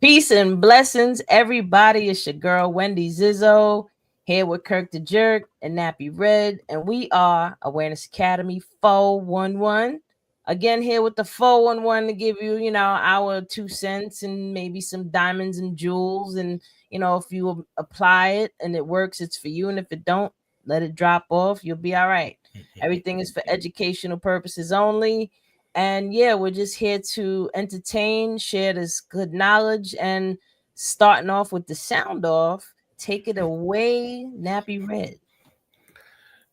Peace and blessings, everybody. It's your girl, Wendy Zizzo, here with Kirk the Jerk and Nappy Red, and we are Awareness Academy 411. Again, here with the 411 to give you, our 2 cents and maybe some diamonds and jewels. And, if you apply it and it works, it's for you. And if it don't, let it drop off. You'll be all right. Everything is for educational purposes only. And yeah, we're just here to entertain, share this good knowledge, and starting off with the sound off. Take it away, Nappy Red.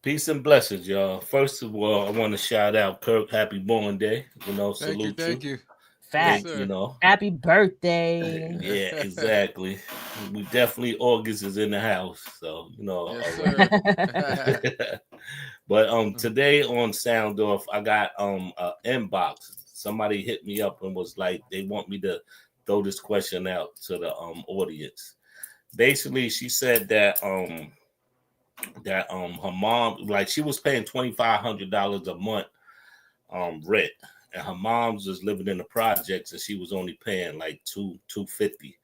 Peace and blessings, y'all. First of all, I want to shout out Kirk. Happy born day. Salute Thank you. Fact. Yes, Happy birthday. Yeah, exactly. We definitely August is in the house, so Yes, sir. But today on Sound Off, I got a inbox. Somebody hit me up and was like, they want me to throw this question out to the audience. Basically, she said that her mom, like, she was paying $2,500 a month rent, and her mom's was living in the projects, and she was only paying like $250.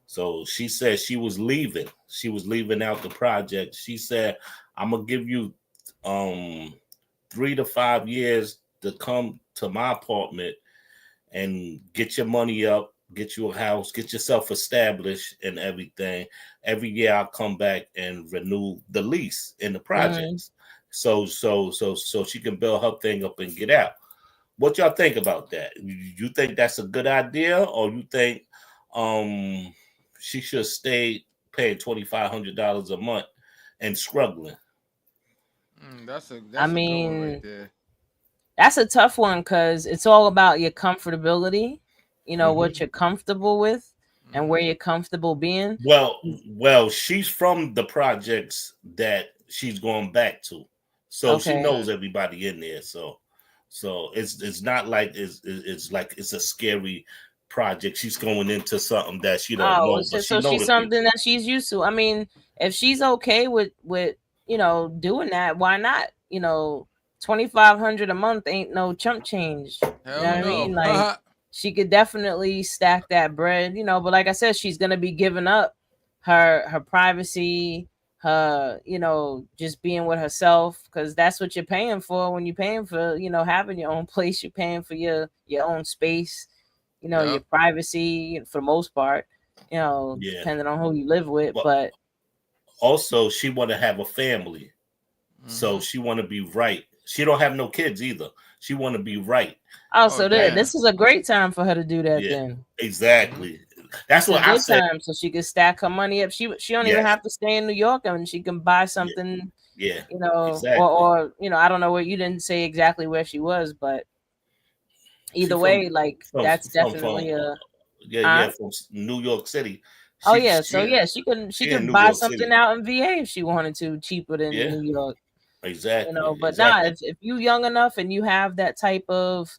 So she said she was leaving. She was leaving out the project. She said, "I'm gonna give you 3 to 5 years to come to my apartment and get your money up, get you a house, get yourself established and everything. Every year I'll come back and renew the lease in the projects. So she can build her thing up and get out." What y'all think about that? You think that's a good idea, or you think she should stay paying $2,500 a month and struggling? That's a I good one mean, right there. that's a tough one because it's all about your comfortability, what you're comfortable with and where you're comfortable being. Well, she's from the projects that she's going back to, so she knows everybody in there. So it's not like it's like it's a scary project. She's going into something that she don't know, but so she's something that she's used to. I mean, if she's okay with doing that, why not? 2,500 a month ain't no chump change. Hell You know what I mean? Like, she could definitely stack that bread, but like I said, she's gonna be giving up her privacy, her, just being with herself, because that's what you're paying for when you're paying for, having your own place. You're paying for your own space, your privacy for the most part, depending on who you live with. But also she want to have a family, so she want to be right. She don't have no kids either. She want to be right. This is a great time for her to do that. Then exactly. That's what I said. Time, so she can stack her money up. She don't even have to stay in New York, and she can buy something. Exactly. or I don't know where, you didn't say exactly where she was, but either way, that's definitely from New York City. She can buy something out in VA if she wanted to, cheaper than New York. Exactly. But if you young enough and you have that type of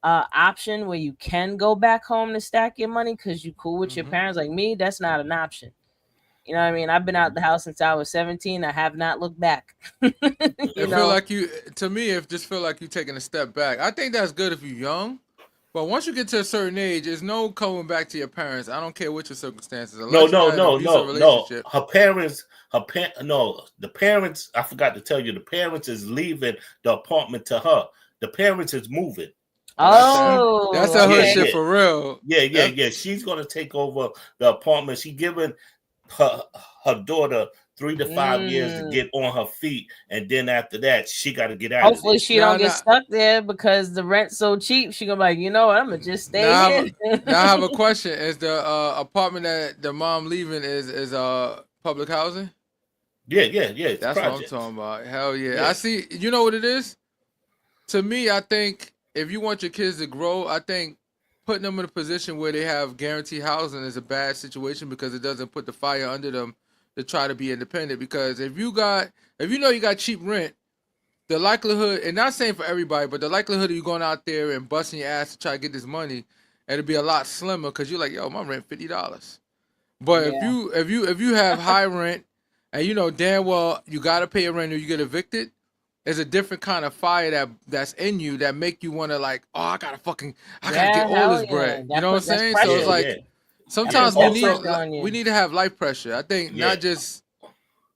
option where you can go back home to stack your money because you cool with your parents, like me, that's not an option. You know what I mean? I've been out the house since I was 17. I have not looked back. Feel like it just feel like you taking a step back. I think that's good if you're young. But once you get to a certain age, there's no coming back to your parents. I don't care what your circumstances. No. Her parents, the parents, I forgot to tell you, the parents is leaving the apartment to her. The parents is moving. That's a hood shit for real. Yeah. She's gonna take over the apartment. She giving her daughter 3 to 5 years to get on her feet, and then after that, she got to get out. Hopefully, she don't get stuck there because the rent's so cheap. She gonna be like, you know what, I'm gonna just stay here. Now I have a question: is the apartment that the mom leaving is public housing? Yeah. That's projects. What I'm talking about. Hell yeah. I see. You know what it is? To me, I think if you want your kids to grow, I think putting them in a position where they have guaranteed housing is a bad situation because it doesn't put the fire under them to try to be independent. Because if you know you got cheap rent, the likelihood, and not saying for everybody, but the likelihood of you going out there and busting your ass to try to get this money, it'll be a lot slimmer because you're like, yo, my rent $50. But if you have high rent and you know damn well you gotta pay a rent or you get evicted, there's a different kind of fire that's in you that make you want to like, oh, I gotta get all this bread. You know what I'm saying? So it's like sometimes Yeah, we also- need to have life pressure. I think Yeah.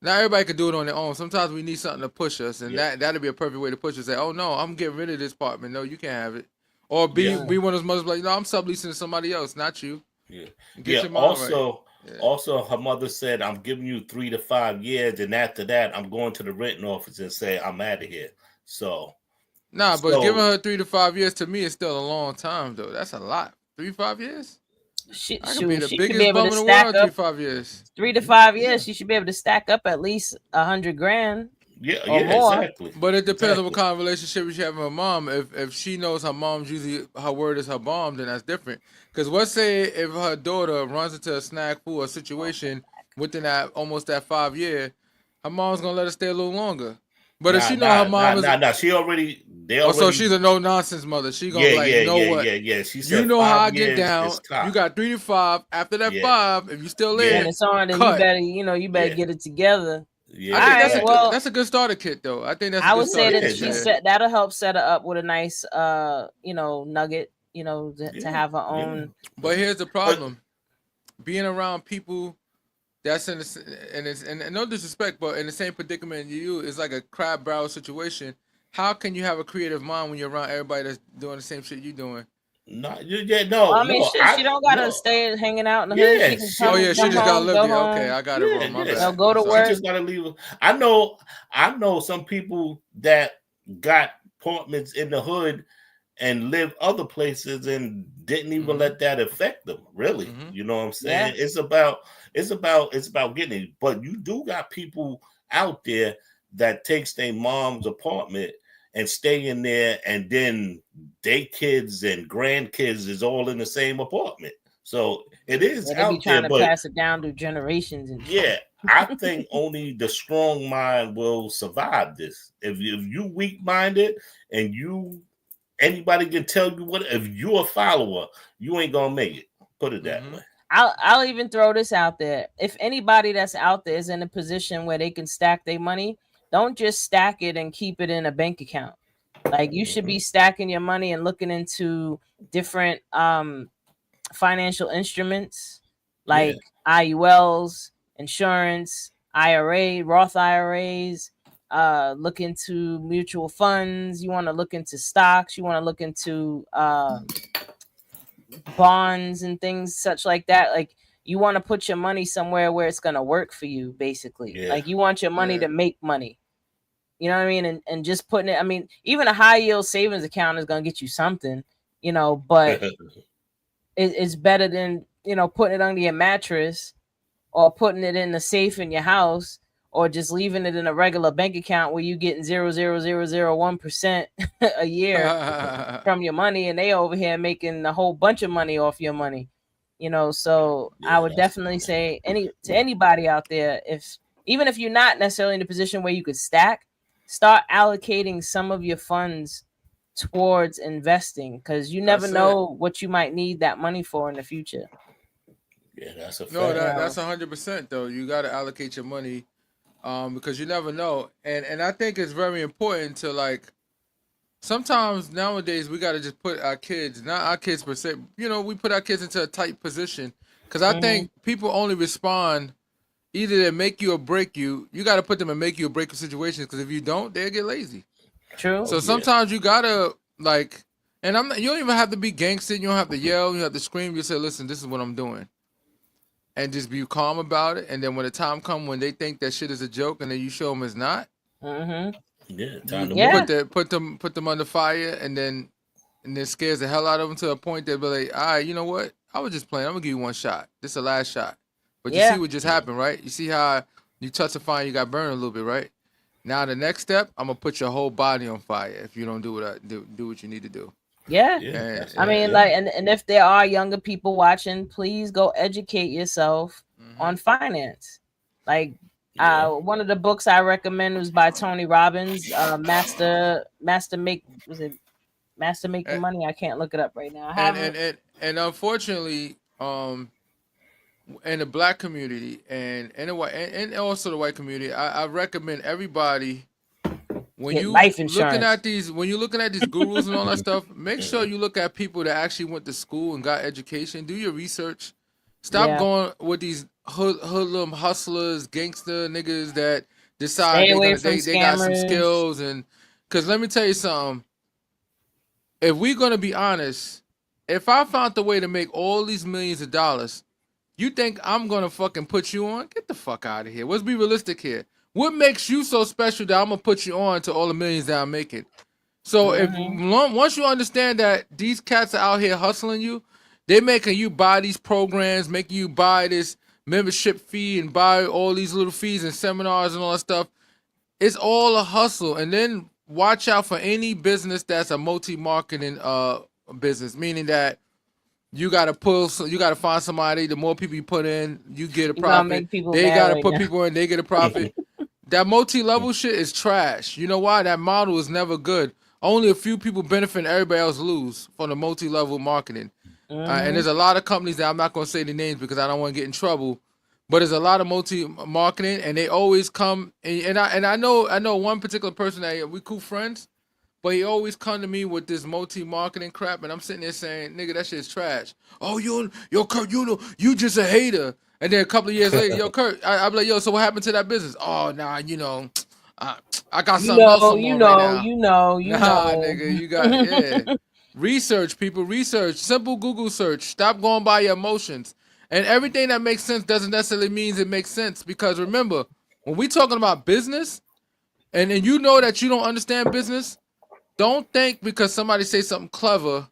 not everybody can do it on their own. Sometimes we need something to push us, and Yeah. that'd be a perfect way to push us. Say, oh no, I'm getting rid of this apartment. No, you can't have it. Or be Yeah. one of those mothers like, no, I'm subleasing to somebody else, not you. Yeah. Get your mind right. Also, her mother said, "I'm giving you 3 to 5 years, and after that, I'm going to the renting office and say I'm out of here." So, but giving her 3 to 5 years to me is still a long time, though. That's a lot. 3 to 5 years. She I could be the should biggest be able bum to in the world stack in 3 up to 5 years. 3 to 5 years. She should be able to stack up at least 100 grand. yeah, Or more. exactly. But it depends on what Exactly. kind of relationship you have with her mom. If she knows her mom's usually her word is her bomb, then that's different. Because let's say if her daughter runs into a snack food or situation within that 5 year, her mom's gonna let her stay a little longer. But if she know her mom is She already. They oh, already. so she's a no nonsense mother. She gonna be like, you know what? Yeah. She said, You know how I 5 get years down. is top. You got 3 to 5. After that Yeah. 5, if you still Yeah. there, And it's on, and cut. you better Yeah. get it together. Yeah, I think Alright, that's a good starter kit, though. I think that's. I a good would say starter that kit, she yeah. said that'll help set her up with a nice nugget, to have her own. But here's the problem: being around people that's and no disrespect, but in the same predicament you is like a crab barrel situation. How can you have a creative mind when you're around everybody that's doing the same shit you're doing? No, I mean, she don't gotta stay hanging out in the hood. She can come, oh yeah, she come just gotta home, live go there. home. Okay, I got it wrong. My bad. Go to I'm sorry. work. She just gotta leave. I know some people that got apartments in the hood and live other places and didn't even let that affect them. Really, you know what I'm saying? Yeah. It's about getting it. But you do got people out there that takes their mom's apartment and stay in there, and then their kids and grandkids is all in the same apartment. So it is They out be trying there, to but pass it down through generations and yeah, I think only the strong mind will survive this. If you weak minded and anybody can tell you what, if you're a follower, you ain't gonna make it. Put it that way. I'll even throw this out there. If anybody that's out there is in a position where they can stack their money, don't just stack it and keep it in a bank account. Like, you should be stacking your money and looking into different financial instruments like IULs, insurance, IRA, Roth IRAs. Look into mutual funds. You want to look into stocks. You want to look into bonds and things such like that. Like, you want to put your money somewhere where it's going to work for you, basically. Like, you want your money to make money. You know what I mean? And just putting it, I mean, even a high yield savings account is going to get you something, but it's better than, putting it under your mattress or putting it in the safe in your house or just leaving it in a regular bank account where you getting 0.0001% a year from your money, and they over here making a whole bunch of money off your money. So I would definitely say to anybody out there, even if you're not necessarily in a position where you could stack, start allocating some of your funds towards investing, because you never know what you might need that money for in the future. Yeah, that's a fact. No, that's 100% though. You got to allocate your money, because you never know, and I think it's very important to, like, sometimes nowadays we got to just put our kids, not our kids per se, we put our kids into a tight position, because I think people only respond either they make you or break you. You got to put them in make you or break you situations, because if you don't, they'll get lazy. True. So sometimes you gotta, like, and you don't even have to be gangster. You don't have to yell. You have to scream. You say, "Listen, this is what I'm doing," and just be calm about it. And then when the time comes when they think that shit is a joke, and then you show them it's not. Yeah, time to put them under fire, and then scares the hell out of them to a point they'll be like, "All right, you know what? I was just playing. I'm gonna give you one shot. This is the last shot." But you see what just happened, right? You see how you touch a fire, you got burned a little bit, right? Now the next step, I'm gonna put your whole body on fire if you don't do what you need to do. I mean, like, and if there are younger people watching, please go educate yourself on finance. Like, one of the books I recommend was by Tony Robbins, Master Making Money. I can't look it up right now. And unfortunately, in the black community and in the white and also the white community, I recommend everybody, when you looking at these gurus and all that stuff, make sure you look at people that actually went to school and got education. Do your research. Stop going with these hoodlum hustlers, gangster niggas that decide Stay away from they got some scammers. skills. And because let me tell you something, if we're gonna be honest, if I found the way to make all these millions of dollars, you think I'm gonna fucking put you on? Get the fuck out of here. Let's be realistic here. What makes you so special that I'm gonna put you on to all the millions that I'm making? So once you understand that these cats are out here hustling you, they making you buy these programs, making you buy this membership fee and buy all these little fees and seminars and all that stuff. It's all a hustle. And then watch out for any business that's a multi-marketing business, meaning that you gotta find somebody. The more people you put in, you get a profit. They gotta put people in, they get a profit. That multi-level shit is trash. You know why? That model is never good. Only a few people benefit and everybody else lose from the multi-level marketing. And there's a lot of companies that I'm not going to say the names because I don't want to get in trouble. But there's a lot of multi-marketing, and they always come. And I know one particular person that we cool friends, but he always come to me with this multi-marketing crap, and I'm sitting there saying, "Nigga, that shit's trash." Oh, yo, Kurt, you just a hater. And then a couple of years later, yo, Kurt, I'm like, yo, so what happened to that business? Oh, nah, I got something else right now. Nah, nigga, you got Research, people, research. Simple Google search. Stop going by your emotions. And everything that makes sense doesn't necessarily mean it makes sense. Because remember, when we talking about business, and you know that you don't understand business, don't think because somebody say something clever.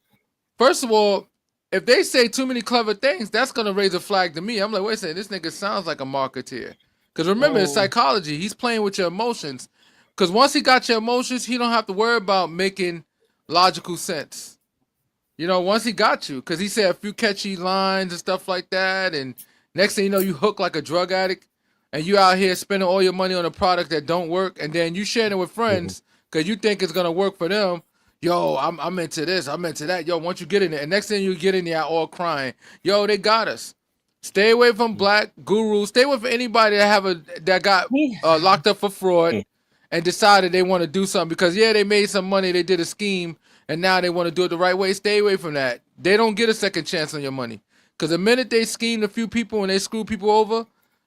First of all, if they say too many clever things, that's gonna raise a flag to me. I'm like, wait a second, this nigga sounds like a marketeer. Because remember, it's psychology. He's playing with your emotions. Because once he got your emotions, he don't have to worry about making logical sense. You know, once he got you, because he said a few catchy lines and stuff like that, and next thing you know, you hook like a drug addict, and you out here spending all your money on a product that don't work, and then you sharing it with friends because you think it's gonna work for them. Yo, I'm into this, I'm into that. Yo, once you get in there, and next thing you get in there, all crying. Yo, they got us. Stay away from black gurus. Stay away from anybody that got locked up for fraud and decided they want to do something because they made some money, they did a scheme. And now they want to do it the right way. Stay away from that. They don't get a second chance on your money. Because the minute they schemed a few people and they screw people over,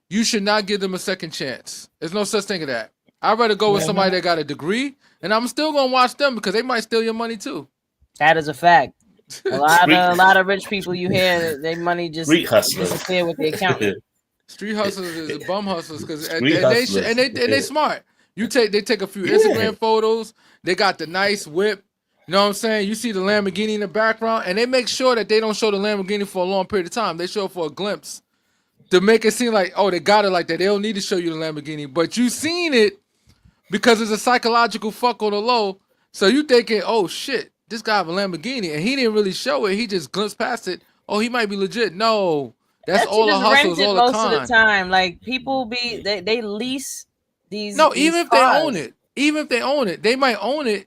you should not give them a second chance. There's no such thing as that. I'd rather go with somebody that got a degree, and I'm still going to watch them because they might steal your money too. That is a fact. A lot of rich people you hear, their money just disappear with the accountant. Street hustlers is bum hustlers because they smart. They take a few Instagram photos. They got the nice whip. You know what I'm saying? You see the Lamborghini in the background, and they make sure that they don't show the Lamborghini for a long period of time. They show it for a glimpse to make it seem like, oh, they got it like that. They don't need to show you the Lamborghini, but you seen it because it's a psychological fuck on the low. So you thinking, oh shit, this guy have a Lamborghini, and he didn't really show it. He just glimpsed past it. Oh, he might be legit. No, that's all the hustles, all the con. Most of the time, like people they lease these. No, these even if they own it, they might own it.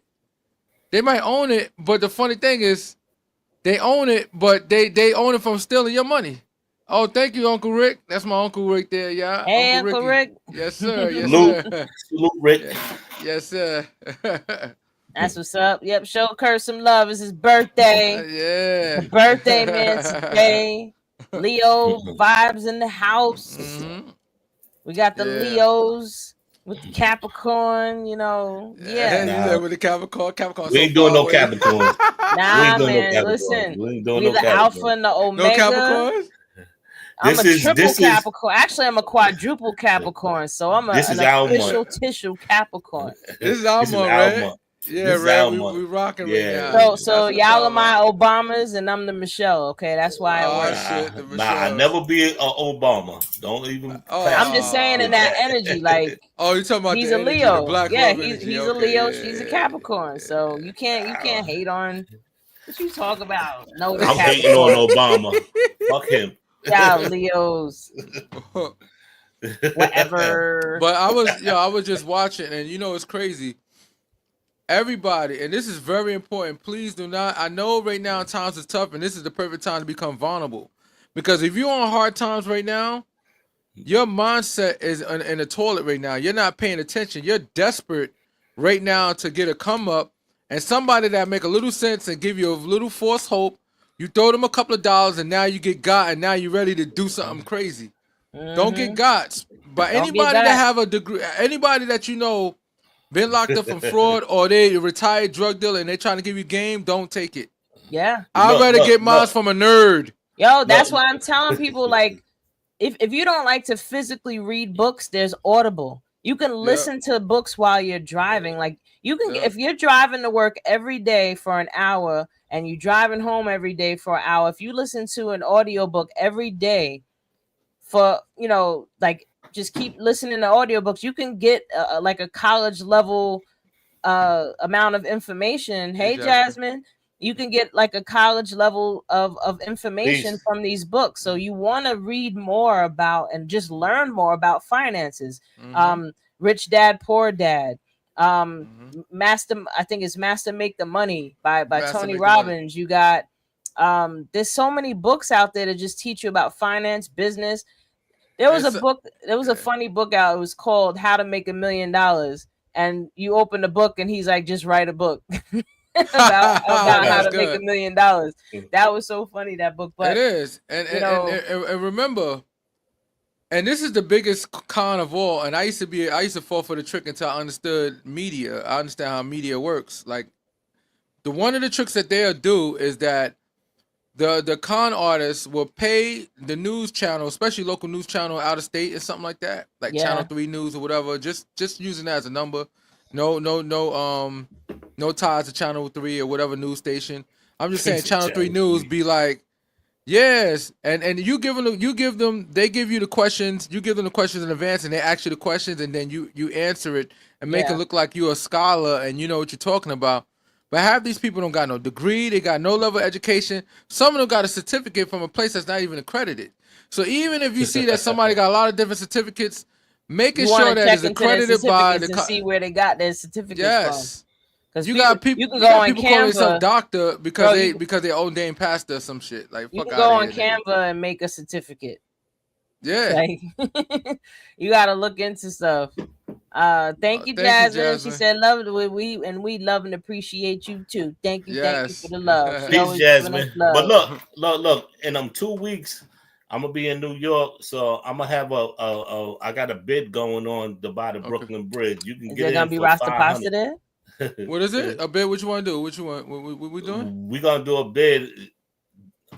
They might own it, but the funny thing is, they own it, but they own it from stealing your money. Oh, thank you, Uncle Rick. That's my Uncle Rick there, y'all. Hey, Uncle Rick. Yes, sir. Yes, sir. Salute, Rick. Yes, sir. That's what's up. Yep, show Kurt some love. It's his birthday. The birthday man today. Leo vibes in the house. We got the Leos. With the Capricorn, with the Capricorn. We ain't doing no Capricorn. Nah, man. Listen, we the Alpha and the Omega. No Capricorn. I'm a triple Capricorn. Actually, I'm a quadruple Capricorn. So I'm an official tissue Capricorn. This is our month, right? Yeah, right. We rocking right now. So y'all are my Obamas and I'm the Michelle. Okay, that's why it works. I never be an Obama. Don't even. I'm just saying in that energy, like. Oh, you talking about he's a Leo? He's a Leo. She's a Capricorn. So you can't hate on. What you talk about? No, I'm hating on Obama. Fuck him. Y'all Leos. Whatever. But I was just watching, and it's crazy. Everybody, and this is very important, please do not, I know right now times is tough, and this is the perfect time to become vulnerable. Because if you're on hard times right now, your mindset is in the toilet right now. You're not paying attention. You're desperate right now to get a come up, and somebody that make a little sense and give you a little false hope, You throw them a couple of dollars, and now you get got, and now you're ready to do something crazy. Don't get got. But Don't get anybody that got. have a degree, anybody that you know been locked up from fraud or they retired drug dealer and they trying to give you game, don't take it. Yeah. I'd rather get mine from a nerd. Yo, that's why I'm telling people, like, if you don't like to physically read books, there's Audible. You can listen to books while you're driving. Like, you can, if you're driving to work every day for an hour and you're driving home every day for an hour, if you listen to an audiobook every day for, you know, like, just keep listening to audiobooks, you can get like a college level amount of information. Hey, Jasmine, you can get like a college level of information from these books. So you want to read more about and just learn more about finances. Rich Dad, Poor Dad. Master, I think it's Master Make the Money by Tony Robbins. You got there's so many books out there to just teach you about finance, business. There was a book, there was a funny book out. It was called How to Make $1 Million. And you open the book and he's like, just write a book about how to make $1 million. That was so funny, that book. But it is. And remember, and this is the biggest con of all. And I used to fall for the trick until I understood media. I understand how media works. Like, one of the tricks that they'll do is that the con artists will pay the news channel, especially local news channel out of state or something like that, like Channel 3 News or whatever, just using that as a number. No ties to Channel 3 or whatever news station. I'm just saying Channel 3 News be like, yes, and they give you the questions, you give them the questions in advance and they ask you the questions and then you answer it and make it look like you're a scholar and you know what you're talking about. But half these people don't got no degree, they got no level of education. Some of them got a certificate from a place that's not even accredited. So even if you see that somebody got a lot of different certificates, making sure that it's accredited by the see where they got their certificates from. Because you got people call themselves doctor because they ordained pastor or some shit. Like, you can go on Canva and make a certificate. Yeah, like, you got to look into stuff. Thank you, Jasmine. She said, "Love we love and appreciate you too. Thank you, thank you for the love." Peace, Jasmine. But look, in 2 weeks, I'm gonna be in New York, so I'm gonna have I got a bid going on to buy the Brooklyn Bridge. You can get it. Gonna be Rasta Pasta there? What is it? A bid? What you want to do? What you want? What we doing? We're gonna do a bid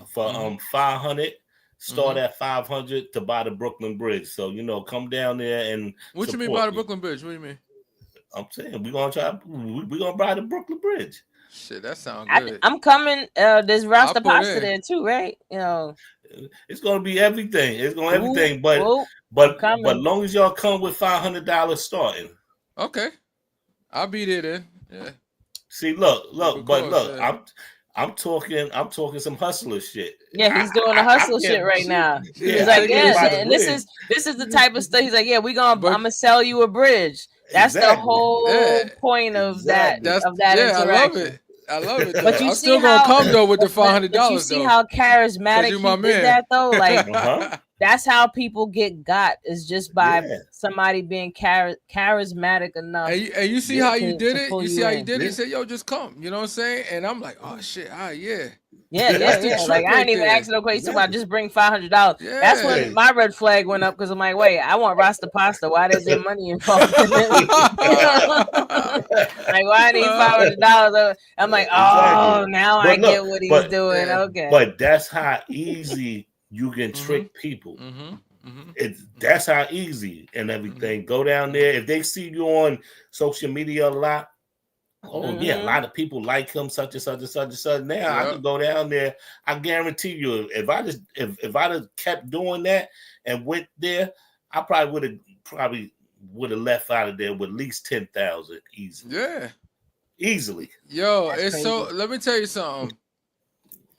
for 500. Start at 500 to buy the Brooklyn Bridge. So, you know, come down there and what you mean by the Brooklyn Bridge? What do you mean? I'm saying we're gonna buy the Brooklyn Bridge. Shit, that sounds good. I'm coming. There's Rasta Pasta there too, right? You know, it's gonna be everything. It's gonna everything, but long as y'all come with $500 starting. Okay, I'll be there then. Yeah. See, look, I'm talking some hustler shit. Yeah, he's doing a hustle shit right now. He's like, and this is the type of stuff. He's like, I'm gonna sell you a bridge. That's the whole point of that interaction. I love it. But you I'm still gonna come though with the $500. You see how charismatic he did that though? Like that's how people got is just by somebody being charismatic enough. And you see how you did it? You see how you did it? You said, yo, just come. You know what I'm saying? And I'm like, oh shit, yeah. Yeah. Like I ain't even asking no question. I just bring $500. Yeah. That's when my red flag went up because I'm like, wait, I want Rasta Pasta. Why is there money involved? Like, why I need $500? I'm like, now I get what he's doing. Okay, but that's how easy you can trick people. That's how easy and everything. Go down there. If they see you on social media a lot, a lot of people like him, such and such and such and such. Now I can go down there. I guarantee you, if I just kept doing that and went there, I probably would have left out of there with at least 10,000 easily. Yeah, easily. Yo, that's crazy. So let me tell you something.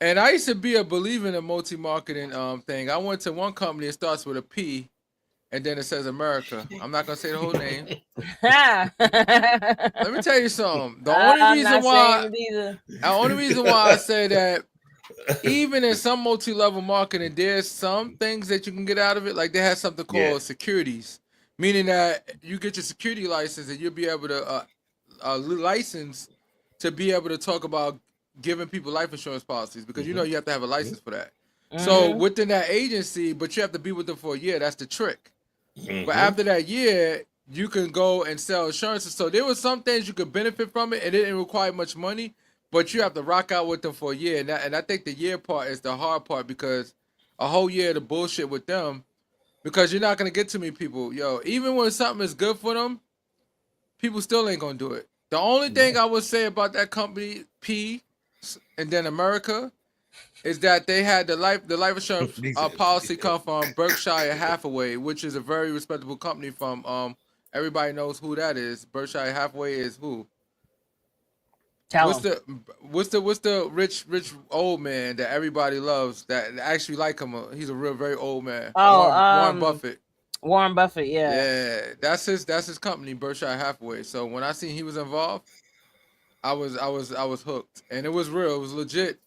And I used to be a believer in a multi-marketing thing. I went to one company that starts with a P, and then it says America. I'm not gonna say the whole name. Let me tell you something. The only reason why I say that, even in some multi-level marketing, there's some things that you can get out of it. Like they have something called securities, meaning that you get your security license and you'll be able to license to be able to talk about giving people life insurance policies because you know you have to have a license for that. So Mhm. within that agency, but you have to be with them for a year. That's the trick. Mm-hmm. But after that year, you can go and sell insurances. So there were some things you could benefit from it. It didn't require much money, but you have to rock out with them for a year. And I think the year part is the hard part because a whole year of the bullshit with them, because you're not gonna get too many people. Yo, even when something is good for them, people still ain't gonna do it. The only thing I would say about that company, P, and then America, is that they had the life insurance policy come from Berkshire Hathaway, which is a very respectable company from everybody knows who that is. Berkshire Hathaway is who? Tell What's them. the rich old man that everybody loves that actually like him? He's a real very old man. Oh, Warren Buffett. Warren Buffett, yeah. Yeah, that's his company, Berkshire Hathaway. So when I seen he was involved, I was hooked, and it was real. It was legit.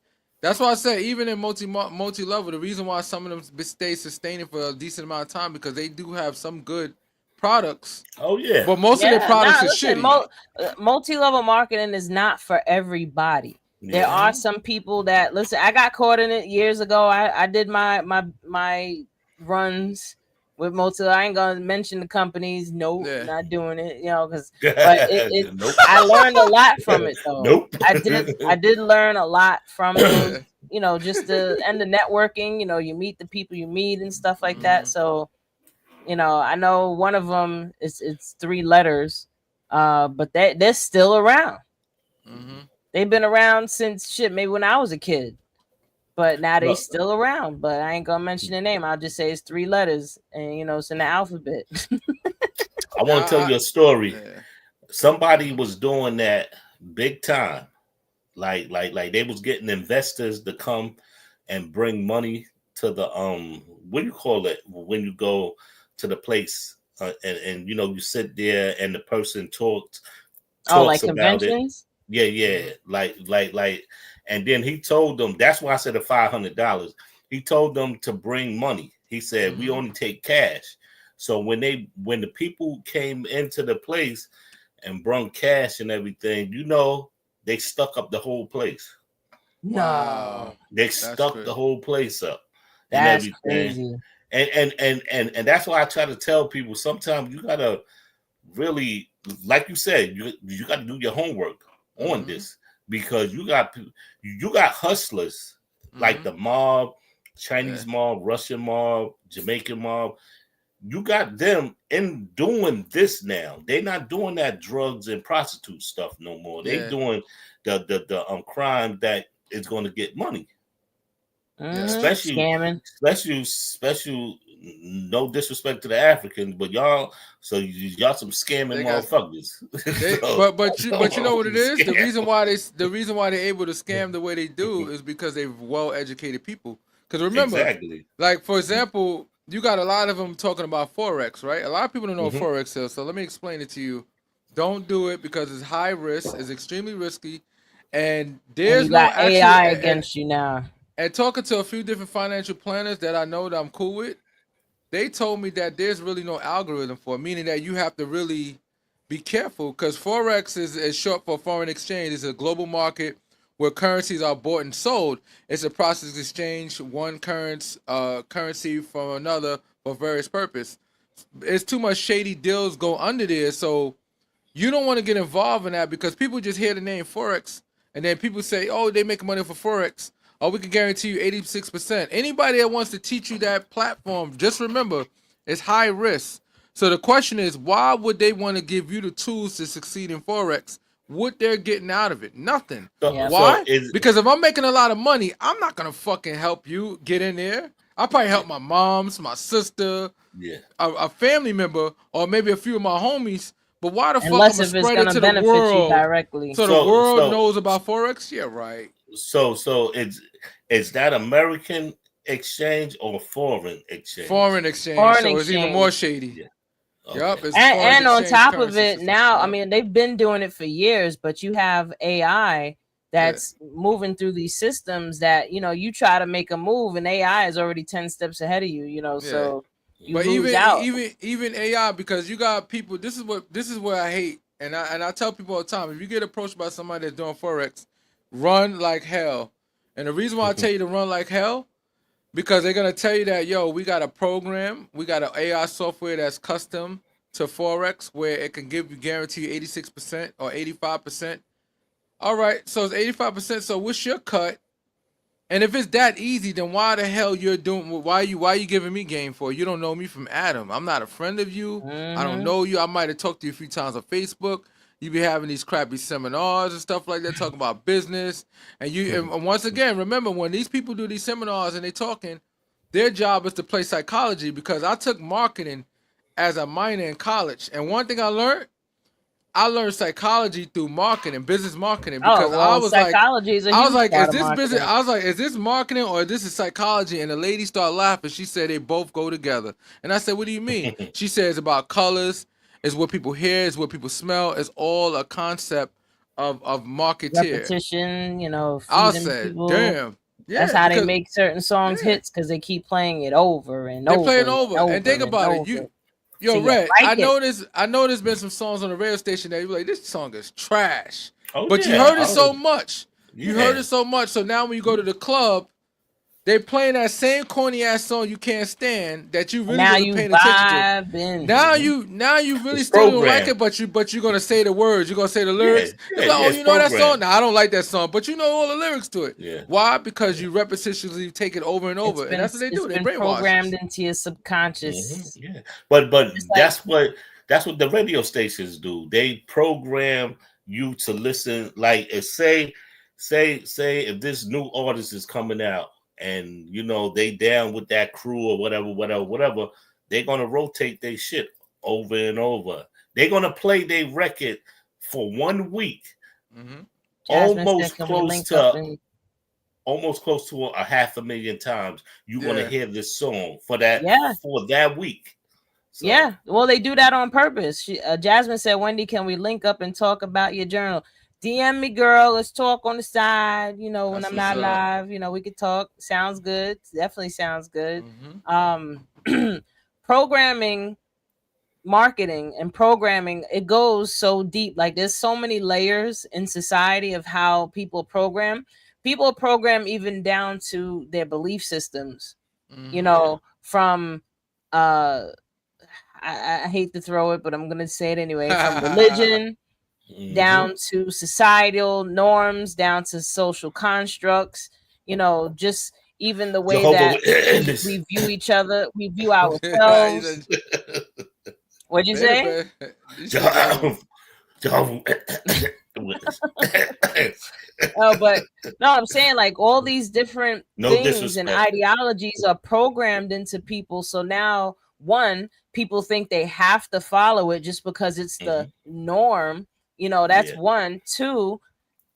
That's why I say even in multi level, the reason why some of them stay sustaining for a decent amount of time because they do have some good products. Oh yeah, but most of their products is listen, shitty. Multi-level marketing is not for everybody. There are some people that listen. I got caught in it years ago. I did my runs with multi. I ain't gonna mention the companies. Nope, not doing it. You know, because Nope. I learned a lot from it though. Nope. I did learn a lot from those. You know, just the networking. You know, you meet the people you meet and stuff like that. So, you know, I know one of them it's 3 letters, but they're still around. They've been around since shit, maybe when I was a kid. But now they still around. But I ain't gonna mention the name. I'll just say it's 3 letters, and you know it's in the alphabet. I want to tell you a story. Somebody was doing that big time, like they was getting investors to come and bring money to the what do you call it when you go to the place and you know you sit there and the person talks like about conventions? it. Yeah, like, and then he told them that's why I said the $500. He told them to bring money. He said we only take cash. So when the people came into the place and brought cash and everything, you know, they stuck up the whole place. No, they stuck the whole place up. That's and everything. crazy. And that's why I try to tell people sometimes you gotta really, like you said, you got to do your homework on this because you got hustlers like the mob, Chinese mob, Russian mob, Jamaican mob. You got them in doing this now. They're not doing that drugs and prostitute stuff no more. They doing the crime that is going to get money. Especially scamming. Special. No disrespect to the Africans, but y'all some scamming motherfuckers. But you know what it is? The reason why they're able to scam the way they do is because they're well-educated people. Because remember, like for example, you got a lot of them talking about Forex, right? A lot of people don't know what Forex is, so let me explain it to you. Don't do it because it's high risk, it's extremely risky, and there's you got AI against you now. And talking to a few different financial planners that I know that I'm cool with, they told me that there's really no algorithm for it, meaning that you have to really be careful because Forex is short for foreign exchange. It's a global market where currencies are bought and sold. It's a process to exchange one currency from another for various purpose. It's too much shady deals go under there, so you don't want to get involved in that because people just hear the name Forex and then people say, oh, they make money for Forex. Oh, we can guarantee you 86%. Anybody that wants to teach you that platform, just remember, it's high risk. So the question is, why would they want to give you the tools to succeed in Forex? What they're getting out of it? Nothing. Why? Because if I'm making a lot of money, I'm not going to fucking help you get in there. I'll probably help my moms, my sister, a family member, or maybe a few of my homies. But why the fuck I'm going to spread it to the world directly? So the world knows about Forex? Yeah, right. So is that American exchange or foreign exchange? Foreign exchange. It's even more shady. Yeah. Okay. Yep. And on top of it, now I mean they've been doing it for years, but you have AI that's moving through these systems that you know you try to make a move and AI is already 10 steps ahead of you. You know, so you lose out. even AI because you got people. This is what I hate, and I tell people all the time: if you get approached by somebody that's doing Forex, run like hell. And the reason why I tell you to run like hell, because they're gonna tell you that, yo, we got a program, we got an AI software that's custom to Forex where it can give you guarantee 86% or 85%. All right, so it's 85%. So what's your cut? And if it's that easy, then why the hell you're doing? Why you giving me game for? You don't know me from Adam. I'm not a friend of you. I don't know you. I might have talked to you a few times on Facebook. You be having these crappy seminars and stuff like that, talking about business. And once again, remember when these people do these seminars and they talking, their job is to play psychology. Because I took marketing as a minor in college, and one thing I learned psychology through marketing, business marketing, because I was psychology is a I was huge like, part is of this business? marketing. I was like, is this marketing or this is psychology? And the lady started laughing. She said they both go together. And I said, what do you mean? She said it's about colors, it's what people hear, it's what people smell. It's all a concept of marketeer. Repetition, I feeding said, people. damn, That's yeah, how they because make certain songs yeah, hits, because they keep playing it over and they over playing and over. And think over and about it, over. yo, So you Red, like I it. know this. I know there's been some songs on the radio station that you're like, this song is trash. Oh But you yeah. heard it so much. You heard Yeah. it so much. So now when you go to the club, they playing that same corny ass song you can't stand that you And really now wasn't you paying attention to. vibe in. Now you really It's still don't like programmed. it, but you're gonna say the words, you're gonna say the Yeah, lyrics. yeah, It's like, yeah. oh, It's you know that song? programmed. Nah, I don't like that song, but you know all the lyrics to it. Yeah. Why? Because you repetitively take it over and over, and that's what they It's do. They been brainwash programmed us. into your subconscious. Yeah. But It's like, that's what the radio stations do. They program you to listen. Like say if this new artist is coming out and they down with that crew or whatever, they're gonna rotate their shit over and over. They're gonna play their record for 1 week, Mm-hmm. Jasmine said, almost can we close link up to and a 500,000 times. You're gonna Yeah. hear this song for that yeah. week. So, Yeah, well, they do that on purpose. Jasmine said, Wendy, can we link up and talk about your journal? DM me, girl. Let's talk on the side. When That's I'm what's not up. live, we could talk. Sounds good. Definitely sounds good. Mm-hmm. Programming, marketing, and programming, it goes so deep. Like there's so many layers in society of how people program. People program even down to their belief systems. Mm-hmm. From I hate to throw it, but I'm gonna say it anyway. From religion down to societal norms, down to social constructs, just even the way Jehovah that Witness. we view each other, we view ourselves. What'd you say? Jehovah Witness. Oh, but no, I'm saying like all these different No things and disrespect. ideologies are programmed into people. So now, one, people think they have to follow it just because it's the norm. That's Yeah. one. Two,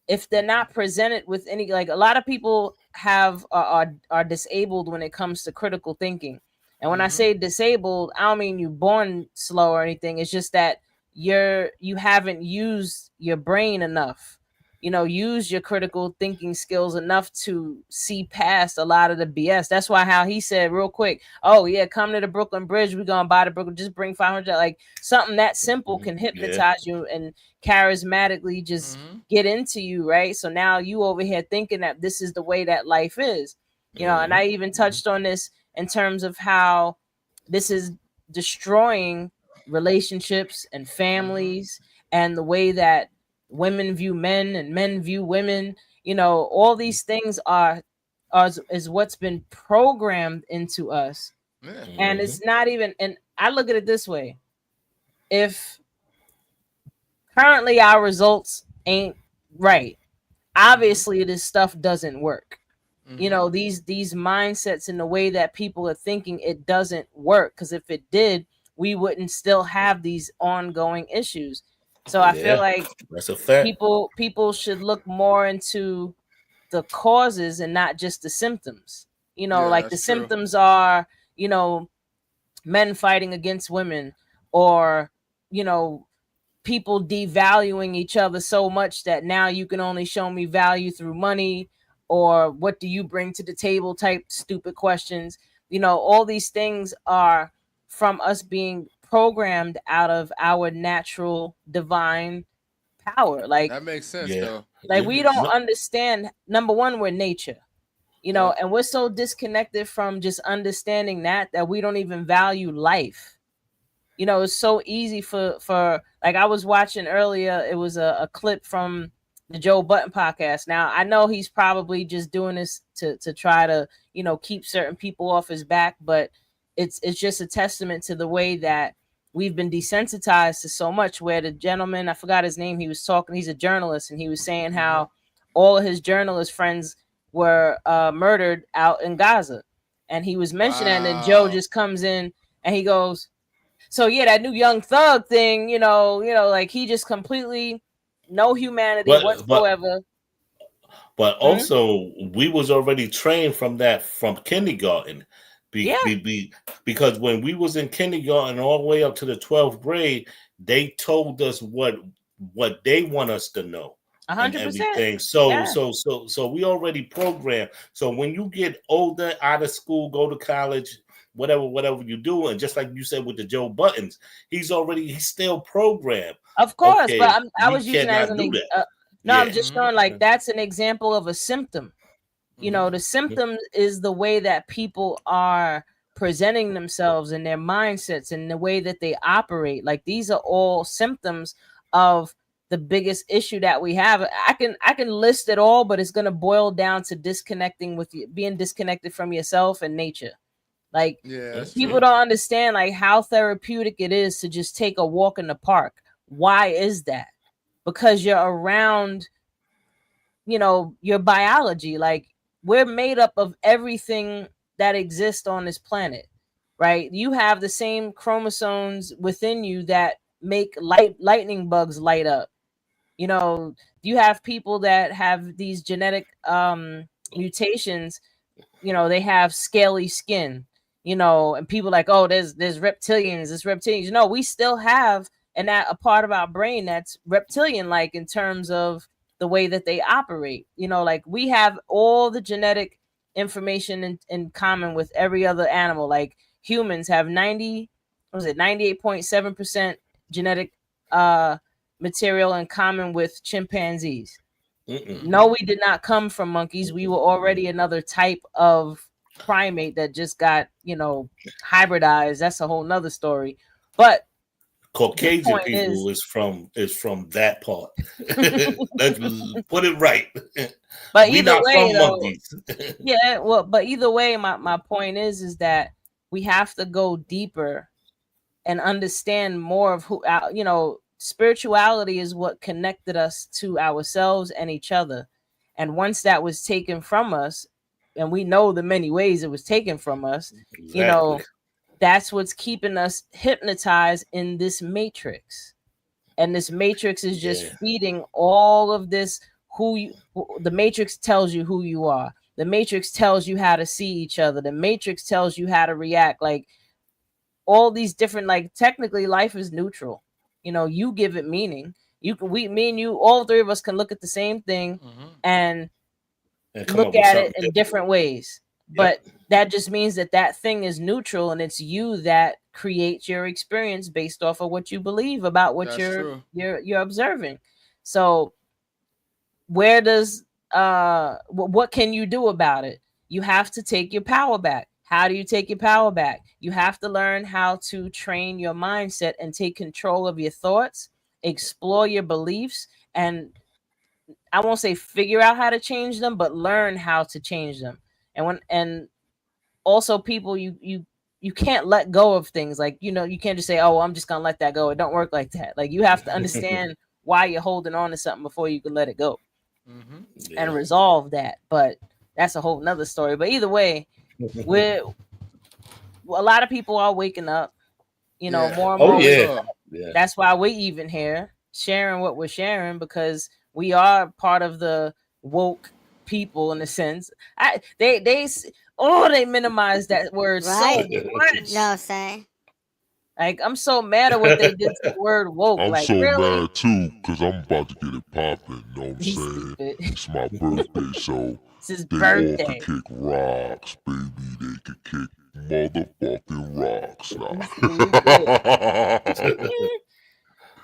if they're not presented with any, like a lot of people are disabled when it comes to critical thinking. And when I say disabled, I don't mean you born slow or anything. It's just that you haven't used your brain enough. Use your critical thinking skills enough to see past a lot of the BS. That's why how he said real quick, oh yeah, come to the Brooklyn Bridge, we're gonna buy the Brooklyn, just bring 500. Like something that simple can hypnotize you and charismatically just get into you, right? So now you over here thinking that this is the way that life is. And I even touched on this in terms of how this is destroying relationships and families and the way that women view men and men view women. All these things is what's been programmed into us. Yeah. And it's not even, and I look at it this way. If currently our results ain't right, obviously this stuff doesn't work. These mindsets and the way that people are thinking, it doesn't work, because if it did, we wouldn't still have these ongoing issues. So I feel like that's a fact. people should look more into the causes and not just the symptoms. Like the symptoms are, men fighting against women, or people devaluing each other so much that now you can only show me value through money, or what do you bring to the table type stupid questions. All these things are from us being programmed out of our natural divine power. Like That makes sense Yeah, though. yeah. we don't No, understand. Number one, we're nature, Yeah. and we're so disconnected from just understanding that we don't even value life. It's so easy for like I was watching earlier. It was a clip from the Joe Button podcast. Now I know he's probably just doing this to try to keep certain people off his back, but it's just a testament to the way that we've been desensitized to so much. Where the gentleman, I forgot his name, he was talking. He's a journalist, and he was saying Mm-hmm. how all of his journalist friends were murdered out in Gaza, and he was mentioning, and then Joe Wow. just comes in and he goes, so yeah, that new Young Thug thing, like he just completely no humanity but but whatsoever. but Mhm. also we was already trained from that from kindergarten, be, Yeah, be, be, because when we was in kindergarten all the way up to the 12th grade, they told us what they want us to know and 100%. everything. So Yeah, so we already programmed. So when you get older, out of school, go to college, whatever you do, and just like you said with the Joe Buttons, he's still programmed. of course. But Okay, I we was using that as cannot an do that. no, I'm Yeah. just Mm-hmm. showing like that's an example of a symptom. Mm-hmm. The symptom is the way that people are presenting themselves and their mindsets and the way that they operate. Like these are all symptoms of the biggest issue that we have. I can list it all, but it's going to boil down to disconnecting with you, being disconnected from yourself and nature. Like Yeah, that's people true. don't understand like how therapeutic it is to just take a walk in the park. Why is that? Because you're around your biology. Like we're made up of everything that exists on this planet, right? You have the same chromosomes within you that make lightning bugs light up. You have people that have these genetic mutations. They have scaly skin. And people like, oh, there's reptilians. No, we still have a part of our brain that's reptilian like in terms of the way that they operate. Like we have all the genetic information in common with every other animal. Like humans have 98.7% genetic uh material in common with chimpanzees. Mm-mm. No, Mm-hmm. we did not come from monkeys. We were already another type of primate that just got, hybridized. That's a whole nother story. But the Caucasian point is, people is from that part. Let's put it right. but We either not way, from though, monkeys. yeah, well, but either way, my point is that we have to go deeper and understand more of spirituality is what connected us to ourselves and each other. And once that was taken from us, and we know the many ways it was taken from us, you Exactly. know, that's what's keeping us hypnotized in this matrix. And this matrix is just Yeah. feeding all of this. The matrix tells you who you are. The matrix tells you how to see each other. The matrix tells you how to react. Like all these different, like technically life is neutral. You give it meaning. Me and you, all three of us can look at the same thing Mm-hmm. and And come look up with at it something in different. different ways. Yep. But that just means that thing is neutral, and it's you that creates your experience based off of what you believe about what That's you're true. you're you're observing. So where does what can you do about it? You have to take your power back. How do you take your power back? You have to learn how to train your mindset and take control of your thoughts, explore your beliefs, and I won't say figure out how to change them, but learn how to change them. And also people, you can't let go of things. Like, you can't just say, oh, I'm just gonna let that go. It don't work like that. Like you have to understand why you're holding on to something before you can let it go Mm-hmm. and Yeah. resolve that. But that's a whole nother story. But either way, we're a lot of people are waking up, Yeah, more and Oh more real yeah. waking. talk. Yeah. That's why we're even here sharing what we're sharing, because we are part of the woke people in a sense. They minimize that word so Right? much. No, say. Like I'm so mad at what they did to the word woke. I'm Like so really, mad too, because I'm about to get it popping, know what I'm he's saying? stupid. It's my birthday, so It's his they all could birthday. kick rocks, baby. They could kick motherfucking rocks He's stupid. now.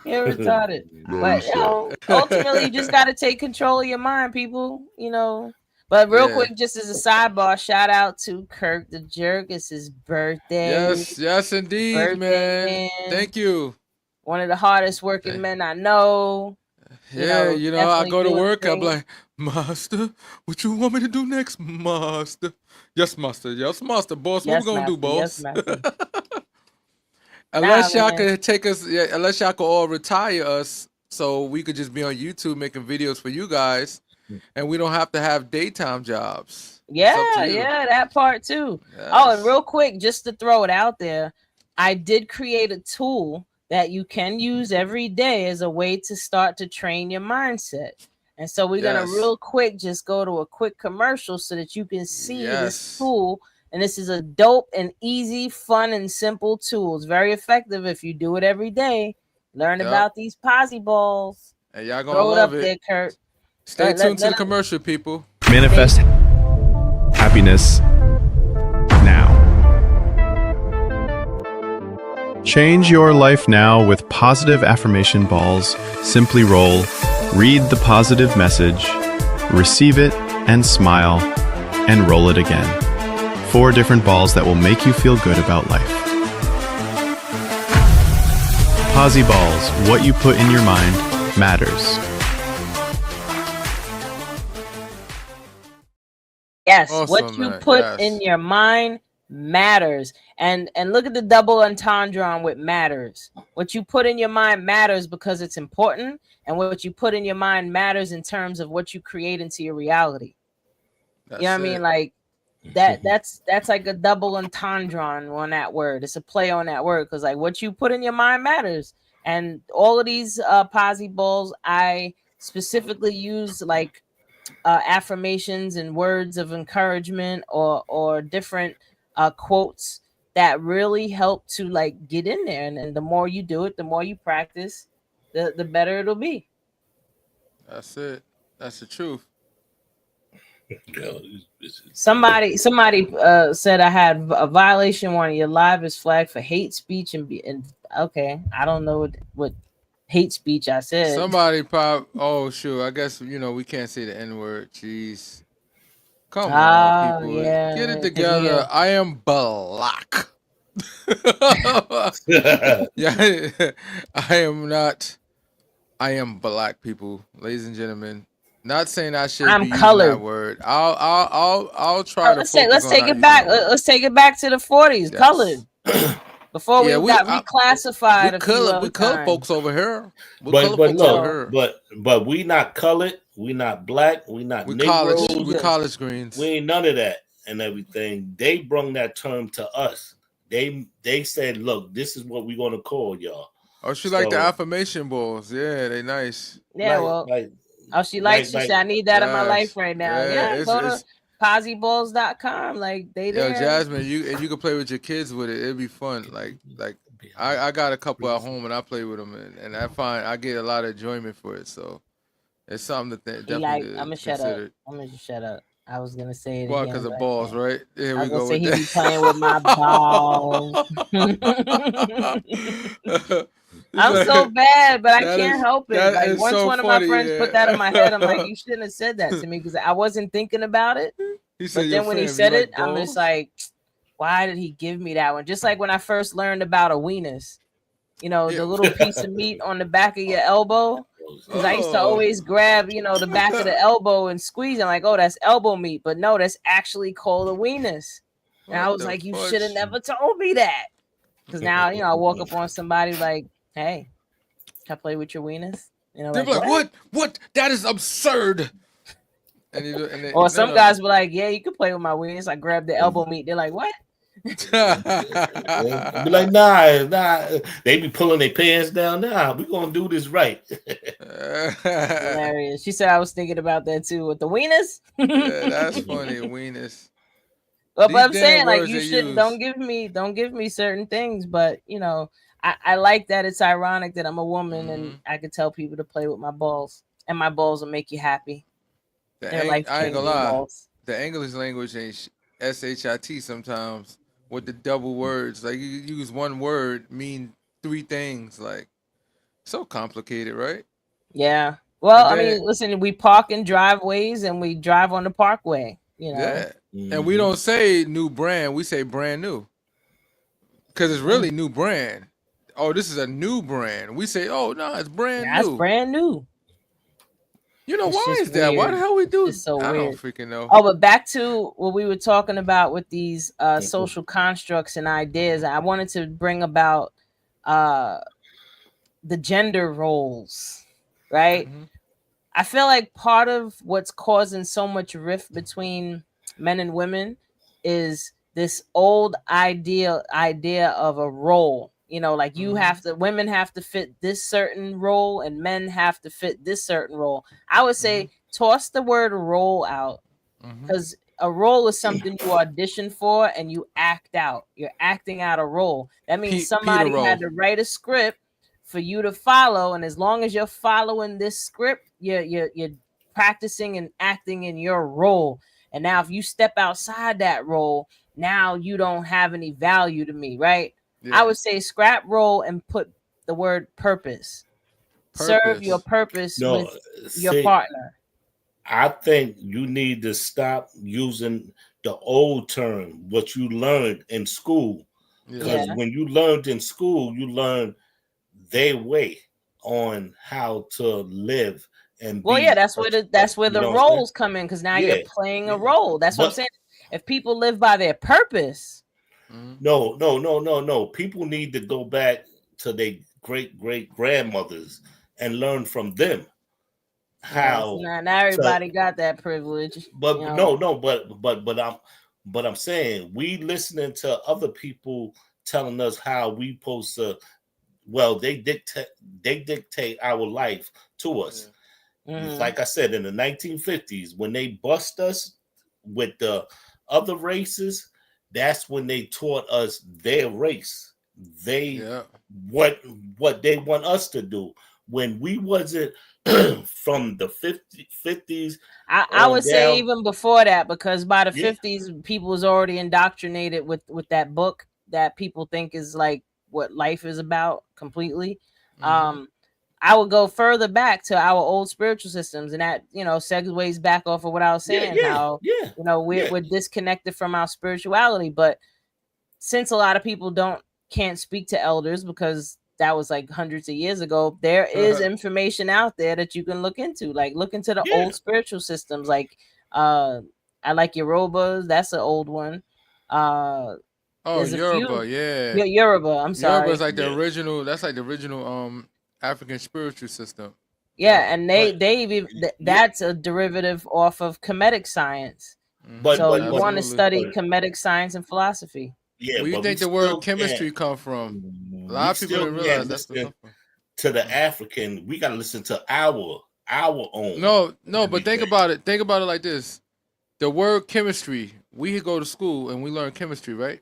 You're retarded. Let But me stop. ultimately, you just got to take control of your mind, people. But real Yeah. quick, just as a sidebar, shout out to Kirk the Jerk. It's his birthday. Yes, indeed, Birthday man. man. Thank you. One of the hardest working men I know. Yeah, I Definitely go to doing work, I'm things. like, Master, what you want me to do next, Master? Yes, Master. Yes, Master. Boss, what we Yes, gonna do, master. Yes, boss? master. Nah, Unless y'all man. could take us, yeah, unless y'all could all retire us, so we could just be on YouTube making videos for you guys, and we don't have to have daytime jobs. It's up to Yeah, you. yeah, that part too. Oh, and Yes. real quick, just to throw it out there, I did create a tool that you can use every day as a way to start to train your mindset. And so we're gonna Yes. real quick just go to a quick commercial so that you can see this Yes. tool. And this is a dope and easy, fun, and simple tool. It's very effective if you do it every day. Learn Yep. about these posse balls. And y'all gonna Throw it love up it. there, Kurt. Stay Let, tuned to let, the commercial, people. Manifest happiness now. Change your life now with positive affirmation balls. Simply roll, read the positive message, receive it, and smile, and roll it again. 4 different balls that will make you feel good about life. Posy balls, what you put in your mind matters. Yes, what Awesome, you man. put Yes. in your mind matters. And look at the double entendre on with matters. What you put in your mind matters because it's important, and what you put in your mind matters in terms of what you create into your reality. That's You know what I it. mean? Like that's like a double entendre on that word. It's a play on that word because like what you put in your mind matters. And all of these posse balls, I specifically use like affirmations and words of encouragement or different quotes that really help to like get in there. And the more you do it, the more you practice, the better it'll be. That's it. That's the truth. Yo, it's- Somebody said I had a violation warning. Your live is flagged for hate speech and okay, I don't know what hate speech I said. Somebody pop. Oh shoot! I guess we can't say the N word. Jeez. Come on, Oh people. Get yeah, it because we together. I am black. Yeah, I am not. I am black, people, ladies and gentlemen. Not saying I should I'm be using that colored. word. I'll try to focus Let's on take not it using back. that word. Let's take it back to the 40s. Yes. Colored. Before Yeah, we got reclassified a few we other color times. folks over here. We but color but folks over look, So here. but we not colored, we not black, we not We Jesus. college we greens. ain't none of that and everything. They brung that term to us. They said, look, this is what we're gonna call y'all. Oh, she like the So affirmation balls. Yeah, they nice. yeah, like well, like oh, she likes. She like said, "I need that in my life Yes. right now." Yeah, Yeah, go to it's possyballs.com. Like they yo, there. Jasmine, you can play with your kids with it. It'd be fun. Like I got a couple at home and I play with them and I get a lot of enjoyment for it. So it's something to He like. definitely I'm to gonna shut up. consider. I'm gonna just shut up. I was gonna say it Well, again, because but of I balls, can't. right? Here I we was gonna go say with he be playing with my balls. that. It's I'm so like, bad, but I can't help it. that Like is once so one of my funny. friends put that in my head, I'm like, Yeah. you shouldn't have said that to me because I wasn't thinking about it. He said, But "Yo, then when he fam, you said it, like I'm just balls?" like, why did he give me that one? Just like when I first learned about a weenus, Yeah. the little piece of meat on the back of your elbow. Because I used to Oh. always grab, the back of the elbow and squeeze. I'm like, oh, that's elbow meat. But no, that's actually called a weenus. And I What was the like, you should have fudge? never told me that. Because now, I walk up on somebody like, hey, can I play with your weenus? They're Like, like, what? "What? What? That is absurd." And he and they, Or no, some no. guys were like, yeah, you can play with my weenus. I grab the elbow meat. They're like, what? I be like, nah. They be pulling their pants down. Nah, we gonna do this right. Hilarious. She said I was thinking about that too with the weenus. Yeah, that's funny. Weenus. But These I'm damn saying like words you they shouldn't use. don't give me certain things, but I like that it's ironic that I'm a woman and Mhm. I could tell people to play with my balls and my balls will make you happy. They're life I ain't gonna changing lie. balls. The English language ain't shit sometimes with the double words. Like you use one word mean 3 things. Like So complicated, right? Yeah. Well, And I then mean, listen, we park in driveways and we drive on the parkway, you know. yeah, and we don't say new brand, we say brand new because it's really new brand. Oh, this is a new brand. We say, oh no, it's brand That's new. brand new. You know It's why just is that? Why the weird. hell we It's do? just so I don't weird. freaking know. Oh, but back to what we were talking about with these social constructs and ideas. I wanted to bring about uh the gender roles, right? Mm-hmm. I feel like part of what's causing so much rift between men and women is this old idea of a role. You know, like you have to, women have to fit this certain role and men have to fit this certain role. I would say toss the word role out, because a role is something you audition for and you act out. You're acting out a role. That means Peter somebody had roll. to write a script for you to follow, and as long as you're following this script, you're practicing and acting in your role. And now if you step outside that role, now you don't have any value to me, right? I Yeah. would say scrap role and put the word purpose. Serve your Purpose. purpose No, with your see, partner. I think you need to stop using the old term, what you learned in school. Yeah. Because Yeah. when you learned in school, you learned their way on how to live and Well, yeah, be. that's where You the know what I'm saying? roles come in, because now you're Yeah, playing a yeah. role. That's what I'm But saying. If people live by their purpose, no. People need to go back to their great grandmothers and learn from them yeah, so how now to. everybody got that privilege, you But know. no, but I'm saying we listening to other people telling us how we supposed to. Well, they dictate our life to us. Mhm. Like I said, in the 1950s, when they bust us with the other races, that's when they taught us their race. They Yeah. what they want us to do. When we wasn't from the 50s I on would say down, even before that, because by the yeah, 50s, people was already indoctrinated with that book that people think is like what life is about completely. Mm-hmm. I would go further back to our old spiritual systems, and that, you know, segues back off of what I was yeah, saying, yeah, how, yeah, you know, yeah, we're disconnected from our spirituality. But since a lot of people can't speak to elders because that was like hundreds of years ago, there is information out there that you can look into. Like look into the yeah. old spiritual systems. Like uh I like Yorubas, that's an old one. Uh Oh, there's a Yoruba, few. yeah. Yeah, Yoruba, I'm Yoruba is sorry. like the Yeah. original. That's like the original African spiritual system. Yeah. Yeah, and But yeah, that's a derivative off of Kemetic science. Mm-hmm. So you want to Absolutely. study Kemetic science and philosophy. yeah, Where you but we think the word still can't. chemistry come from? A lot We of people still didn't realize can't that's where it listen come from. to the African. We got to listen to our own No, but think everything. about it. Think about it like this: the word chemistry. We go to school and we learn chemistry, right?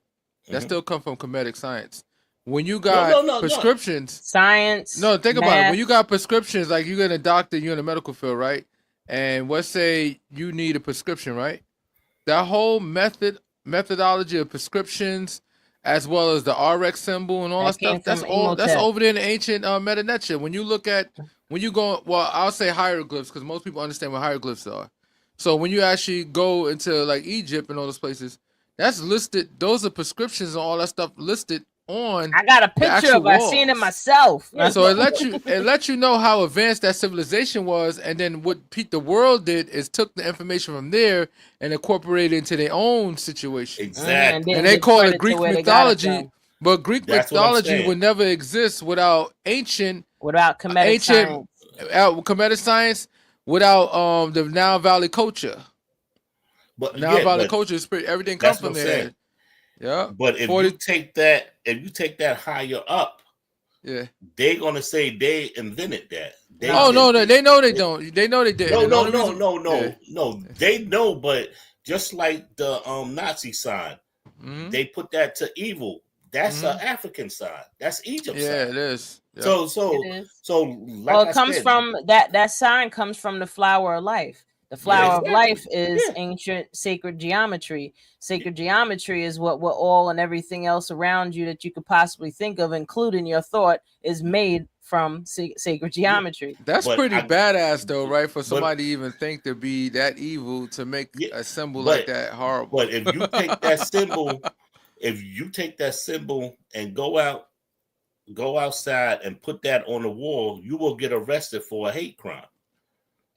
That Mhm. still come from comedic science. When you No, got no, no, no. prescriptions, Science, no, think about it. When math. you got prescriptions, like you're a doctor, you're in the medical field, right? And let's say you need a prescription, right? That whole methodology of prescriptions, as well as the RX symbol and all that That stuff, came that's from all that's Emotep. over there in the ancient Meta. When you look at when you go, well, I'll say hieroglyphs because most people understand what hieroglyphs are. So when you actually go into like Egypt and all those places, that's listed. Those are prescriptions and all that stuff listed on I got a the picture actual of it. I seen it walls. myself. Yeah, So it lets you know how advanced that civilization was, and then what the world did is took the information from there and incorporated it into their own situation. And exactly. And didn't they give call it credit to Greek where they got it mythology, from but Greek That's what I'm mythology saying. would never exist without ancient without Kemetic ancient science. Kemetic science, without the Nile Valley culture. But Nile yeah, Valley but culture, spirit, everything comes that's what I'm from saying. there. Yeah, But if you 40. take that higher up, Yeah. they're gonna say they invented that. They Oh No. did no, this. they know they don't. They know they didn't. No, And the no, only no, reason, no, yeah. no. They know, but just like the Nazi sign, Mm-hmm. they put that to evil. That's an Mm-hmm. African sign. That's Egypt Yeah, sign. it is. Yeah. So, It so, is. so, Well, like it I comes said, from that sign comes from the flower of life. The yeah, flower of exactly. life is Yeah, ancient sacred geometry. Sacred geometry is what we're all and everything else around you that you could possibly think of, including your thought, is made from sacred geometry. That's But pretty I- badass though, right? For but- somebody to even think to be that evil to make Yeah, a symbol but- like that horrible. But if you take that symbol, and go outside and put that on the wall, you will get arrested for a hate crime.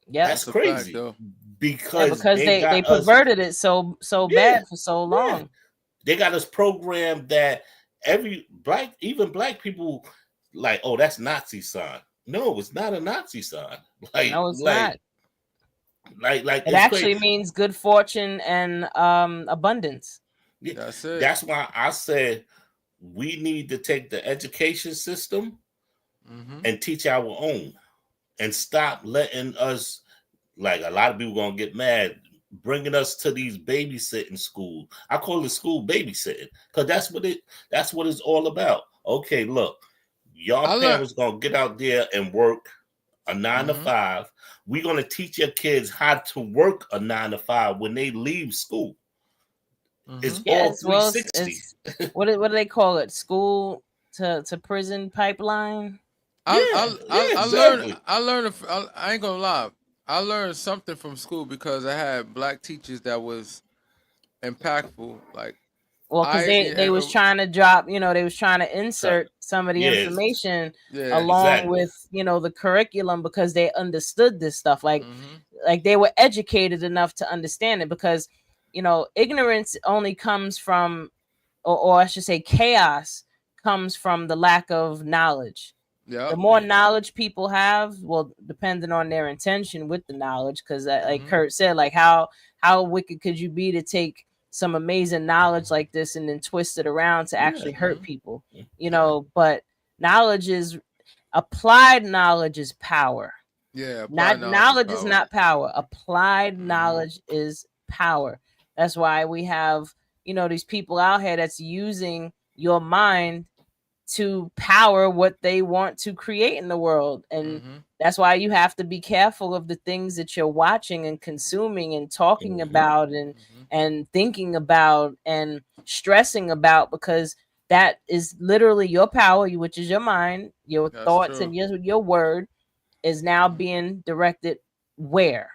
Yeah, That's a fact, crazy. though. Because they got us- perverted it so Yeah, bad for so yeah. long. They got us programmed that even black people, like, oh, that's Nazi sign. No, it's not a Nazi sign. Like, No, it's not. Like It it's actually crazy. means good fortune and abundance. Yeah, That's it. that's why I said we need to take the education system Mhm. and teach our own, and stop letting us, like, a lot of people gonna get mad, bringing us to these babysitting schools. I call it school babysitting because that's what it's all about. Okay, look, y'all I learned- parents gonna get out there and work a 9 to Mhm. 5. We're gonna teach your kids how to work a 9 to 5 when they leave school. It's Mhm. Yeah, all as well as 360. what do they call it? School to prison pipeline. Exactly. I ain't gonna lie. I learned something from school because I had black teachers that was impactful. Like, Well, because they was trying to drop, they was trying to insert some of the Yes. information yeah, along exactly. with the curriculum because they understood this stuff. Like Mhm. like they were educated enough to understand it because ignorance only comes from, or I should say chaos comes from the lack of knowledge. Yeah. The more knowledge people have, well, depending on their intention with the knowledge, because like Mhm. Kurt said, like how wicked could you be to take some amazing knowledge like this and then twist it around to actually hurt Mhm. people, but knowledge is applied knowledge is power. Yeah. Not applied knowledge is power. not power. Applied Mhm. knowledge is power. That's why we have these people out here that's using your mind to power what they want to create in the world. And Mhm. that's why you have to be careful of the things that you're watching and consuming and talking Mhm. about Mhm. and thinking about and stressing about, because that is literally your power, which is your mind, your That's thoughts, true. and your word is now being directed where?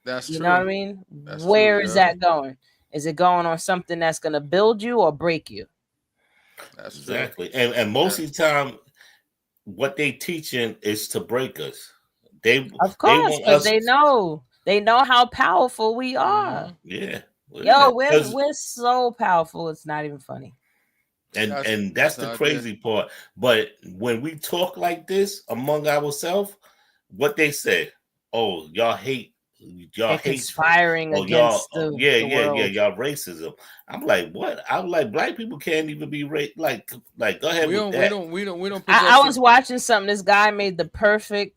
That's You true. know what I mean? That's Where true, is yeah. that going? Is it going on something that's going to build you or break you? That's true. Exactly. And most of the time, what they teaching is to break us. They Of course, want because us. they know how powerful we are. Mhm. Yeah. Well, Yo, yeah, 'cause- we're so powerful. It's not even funny. and that's the how it crazy part. But when we talk like this among ourselves, what they say, oh, y'all hate. Y'all They're hate. conspiring Oh, against y'all. the world. Y'all racism. I'm like, what? I'm like, black people can't even be like. Go ahead We with don't. that. We don't. I was watching something. This guy made the perfect.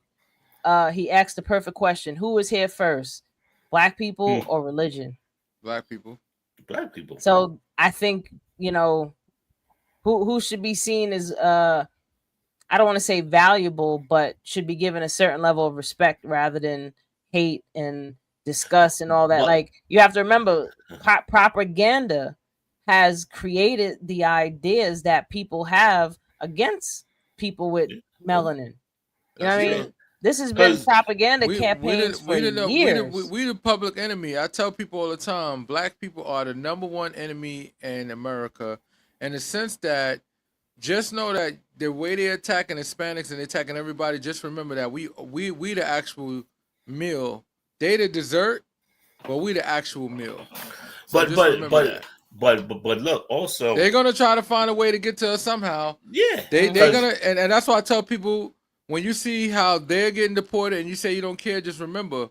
He asked the perfect question: who was here first, black people or religion? black people. Black people. So I think who should be seen as I don't want to say valuable, but should be given a certain level of respect rather than hate and disgust and all that. But- Like, you have to remember, propaganda has created the ideas that people have against people with melanin. You know what I That's mean? true. This has been 'Cause propaganda campaigns for years. We the public enemy. I tell people all the time, black people are the #1 enemy in America, in the sense that just know that the way they're attacking Hispanics and they're attacking everybody, just remember that we the actual meal. They the dessert, but we the actual meal. So just remember that. But look, also They're gonna try to find a way to get to us somehow. yeah, They're because- gonna, and that's why I tell people, when you see how they're getting deported and you say you don't care, just remember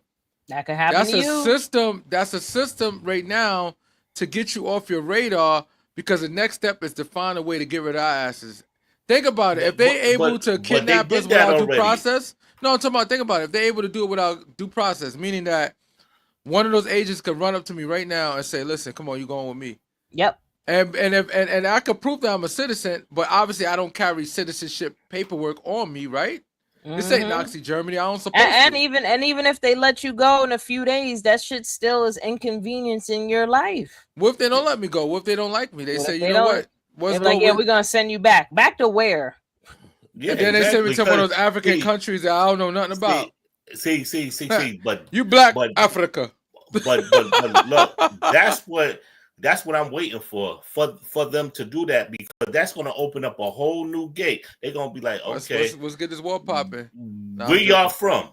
That could happen that's to a you. system. That's a system right now to get you off your radar, because the next step is to find a way to get rid of our asses. Think about it. If they're able to but they kidnap did us that without due already. process, no, I'm talking about. Think about it. If they're able to do it without due process, meaning that one of those agents could run up to me right now and say, "Listen, come on, you going with me?" Yep. And I could prove that I'm a citizen, but obviously I don't carry citizenship paperwork on me, right? This ain't Mhm. Nazi Germany. I don't suppose. And even if they let you go in a few days, that shit still is inconvenience in your life. What if they don't let me go? What if they don't like me? They What say, if you they know don't- what? Let's They're like, go yeah, with- we're gonna send you back. Back to where? Yeah, And then they send me to one of those because, African countries that I don't know nothing about. See, but You black but Africa. but look, that's what I'm waiting for them to do that, because that's going to open up a whole new gate. They're going to be like, okay, let's get this war popping. Where y'all from?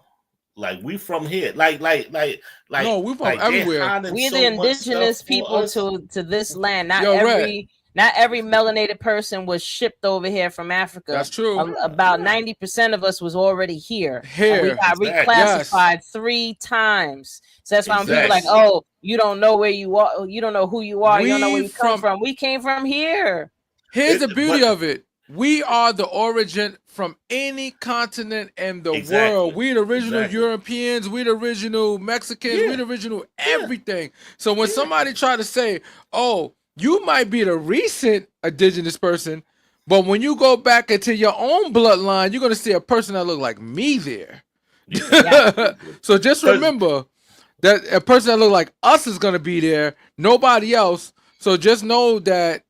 Like, we from here. Like no, we from like everywhere. We're so the indigenous people to this land. Not every melanated person was shipped over here from Africa. That's true. About 90% of us was already here. And we got reclassified 3 times. So that's why when people like, oh, you don't know where you are, you don't know who you are, you don't know where you come from. We came from here. Here's the beauty of it. We are the origin from any continent in the world. We the original Europeans. We the original Mexicans. We the original everything. So when somebody try to say, oh, you might be the recent indigenous person, but when you go back into your own bloodline, you're going to see a person that look like me there. Yeah. So just remember that a person that look like us is going to be there, nobody else. So just know that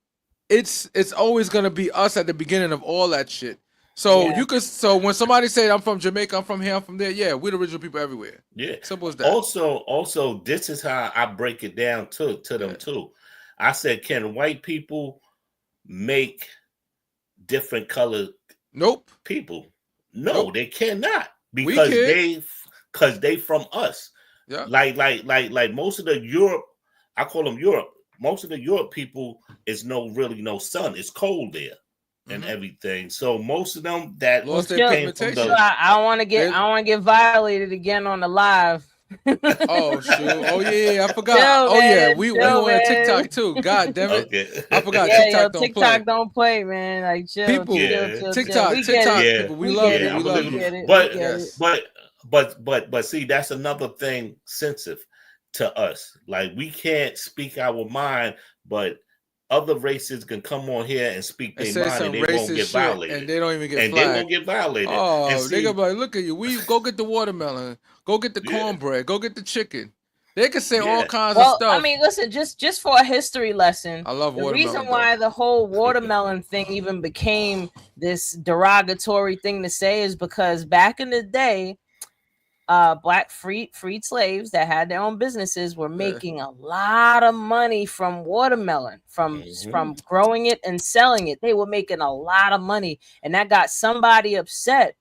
it's always gonna be us at the beginning of all that shit. So so when somebody say I'm from Jamaica, I'm from here, I'm from there, yeah, we're the original people everywhere. Yeah. Simple as that. Also, this is how I break it down to them too. I said, can white people make different colored people? No, they cannot, because they from us. Yeah. Like most of the Europe, I call them Europe. Most of the Europe people is really no sun. It's cold there and everything. So most of them that lost their pigmentation. I don't want to get violated again on the live. Oh shoot! Oh yeah, I forgot. We on TikTok too. God damn it! Okay. I forgot. TikTok don't play, man. Like chill, people, TikTok, people. We love it. We love it. But see, that's another thing sensitive to us. Like, we can't speak our mind, but other races can come on here and speak their mind, and they won't get violated. And they don't even get flagged. They won't get violated. Oh, they gonna be like, look at you. We go get the watermelon, go get the cornbread, go get the chicken. They can say all kinds of stuff. I mean, listen, just for a history lesson, I love watermelon. The reason why the whole watermelon thing even became this derogatory thing to say is because back in the day, black freed slaves that had their own businesses were making a lot of money from watermelon, from growing it and selling it. They were making a lot of money, and that got somebody upset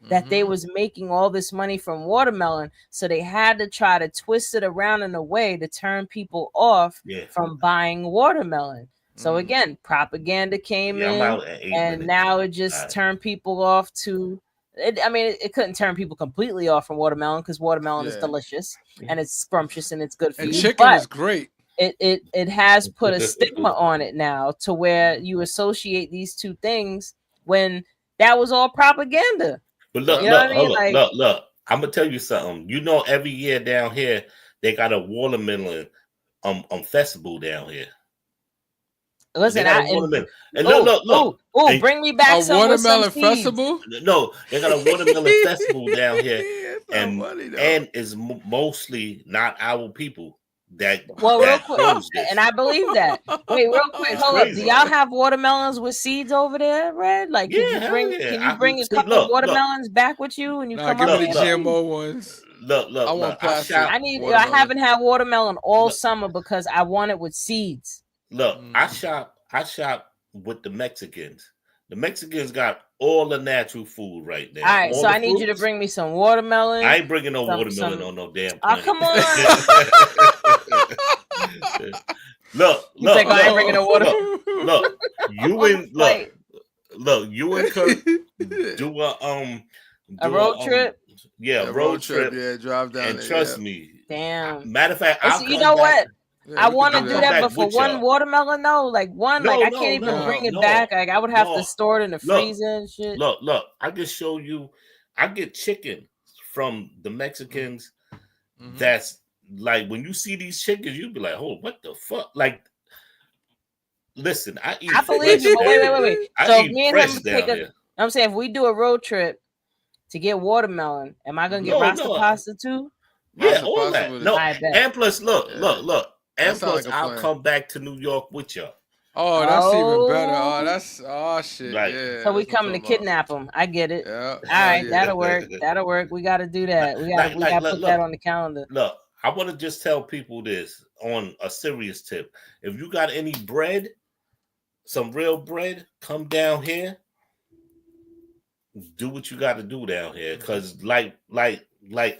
that they was making all this money from watermelon, so they had to try to twist it around in a way to turn people off from buying watermelon. So again, propaganda came in, and now it just turned people off to it couldn't turn people completely off from watermelon, because watermelon is delicious and it's scrumptious and it's good for you. And chicken is great. It has put a stigma on it now, to where you associate these two things when that was all propaganda. But look, look. I'm gonna tell you something. You know, every year down here they got a watermelon festival down here. Listen, look. Bring me back a watermelon festival. No, they got a watermelon festival down here, and it's mostly not our people that. Well, real quick, and I believe that. Wait, real quick, hold up. Do y'all have watermelons with seeds over there, Red? Like, can you bring a couple of watermelons back with you when you come up? Give me the GMO ones. Look. I want plastic. I haven't had watermelon all summer because I want it with seeds. Look, I shop with the Mexicans. The Mexicans got all the natural food right now. All right, so I need you to bring me some watermelon. I ain't bringing no watermelon on no damn plane. Oh, come on. Look, I ain't bringing no water. Look, you and Kirk do a road trip. Yeah, road trip. Yeah, drive down. And trust me. Damn. Matter of fact, you know what? Yeah, I want to do that, but for one watermelon, I can't even bring it back. Like, I would have to store it in the freezer and shit. Look, I can show you. I get chicken from the Mexicans. That's like, when you see these chickens, you'd be like, "Oh, what the fuck?" Like, listen, I believe you. But wait. So me and him I'm saying, if we do a road trip to get watermelon, am I gonna get Rasta pasta too? Yeah, all that. No, and plus, look. And plus, I'll come back to New York with y'all. Oh, that's even better. Oh, that's shit. Right. Yeah, So we that's what coming to I'm talking about. kidnap them. I get it. Yeah, All hell right, yeah. that'll work. That'll work. We got to do that. We got to put that Look, on the calendar. look. I want to just tell people this on a serious tip. If you got any bread, some real bread, come down here. Do what you got to do down here, because like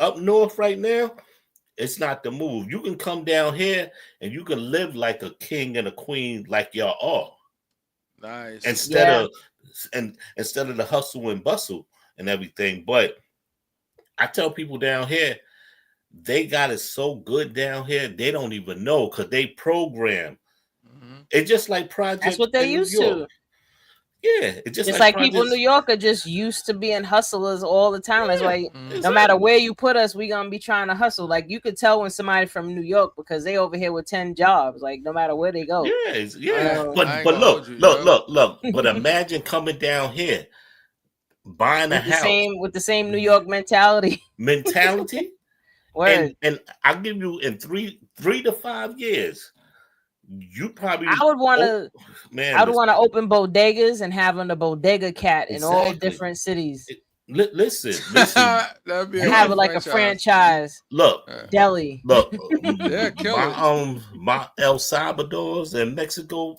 up north right now, it's not the move. You can come down here and you can live like a king and a queen, like y'all are, Nice. instead of the hustle and bustle and everything. But I tell people down here, they got it so good down here, they don't even know, because they program. It's just like That's projects what they in New used York. to. Yeah, it's just It's like like people in New projects. York are just used to being hustlers all the time. That's Yeah, why no exactly. matter where you put us, we gonna be trying to hustle. Like you could tell when somebody from New York because they over here with 10 jobs. Like no matter where they go. Yeah. Um, I ain't But gonna hold you, yo. look. But imagine coming down here, buying a house, with the same New York mentality. mentality, Word. and I'll give you in 3 to 5 years, you probably I would want to. man. I would want to open bodegas and having a bodega cat in all Exactly. different cities. Listen. That'd be a Have good it like a franchise. franchise Look, deli. Yeah, kill it. my El Salvador's and Mexico,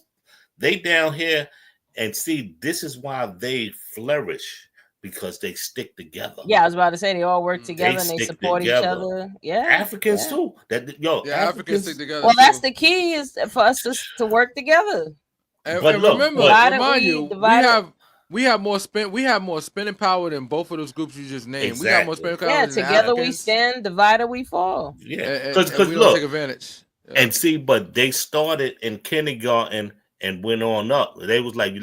they down here, and see, this is why they flourish, because they stick together. Yeah, I was about to say they all work together They and they stick support each together. other. Yeah, Africans yeah. too. Africans stick together. Well, that's too. the key is for us to work together. And, But and look, remember, but- remind you, we have more spending power than both of those groups you just named. We got more Exactly. spending power Yeah, than the together we Africans, stand, divided we fall. Yeah, and because we don't look, take advantage. Yeah. and see, but they started in kindergarten and went on up. They was like,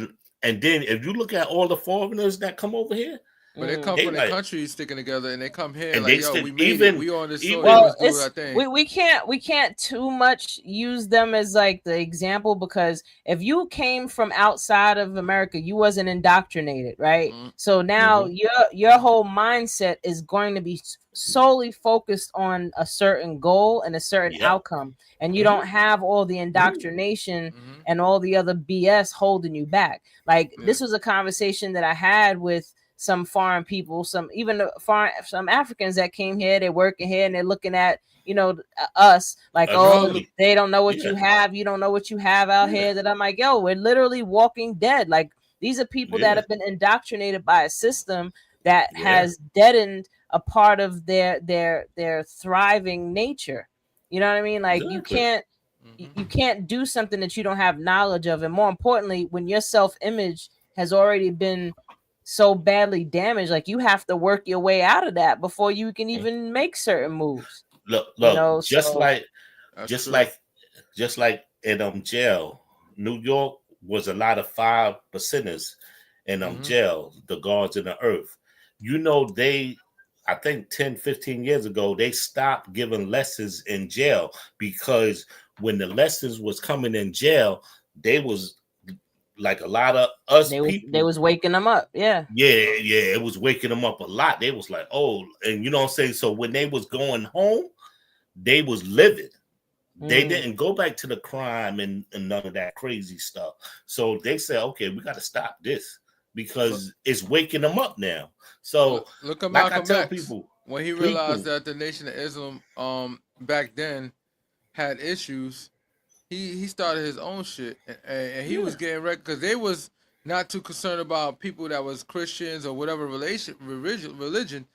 and then if you look at all the foreigners that come over here, But they come They from like- the countries sticking together, and they come here And like, they yo, stick- we made even- it. We on this soil. even- They Well, must do our thing. we can't too much use them as like the example, because if you came from outside of America, you wasn't indoctrinated, right? Mhm. So now your whole mindset is going to be solely focused on a certain goal and a certain Yep. outcome, and you Mhm. don't have all the indoctrination Mhm. and all the other BS holding you back. Like Yeah. this was a conversation that I had with some foreign people, some Africans that came here. They're working here and they're looking at us like, Exactly. they don't know what Yeah. you have. You don't know what you have out Yeah. here. That I'm like, yo, we're literally walking dead. Like these are people that Yeah. have been indoctrinated by a system that Yeah. has deadened a part of their thriving nature. You know what I mean? Like you Exactly. can't Mhm. you can't do something that you don't have knowledge of, and more importantly, when your self-image has already been so badly damaged, like you have to work your way out of that before you can even make certain moves. Look, just so- like That's just true. like in jail, New York was a lot of 5%ers in Mhm. jail, the guards in the earth. I think 10, 15 years ago, they stopped giving lessons in jail, because when the lessons was coming in jail, they was like a lot of us people. They was waking them up. Yeah. Yeah, it was waking them up a lot. They was like, oh, and you know what I'm saying? So when they was going home, they was livid. They didn't go back to the crime and none of that crazy stuff. So they said, okay, we got to stop this, because it's waking them up now. So Look at like I Malcolm tell X. people, When he realized that the Nation of Islam back then had issues, he started his own shit, and he was getting wrecked because they was not too concerned about people that was Christians or whatever religion.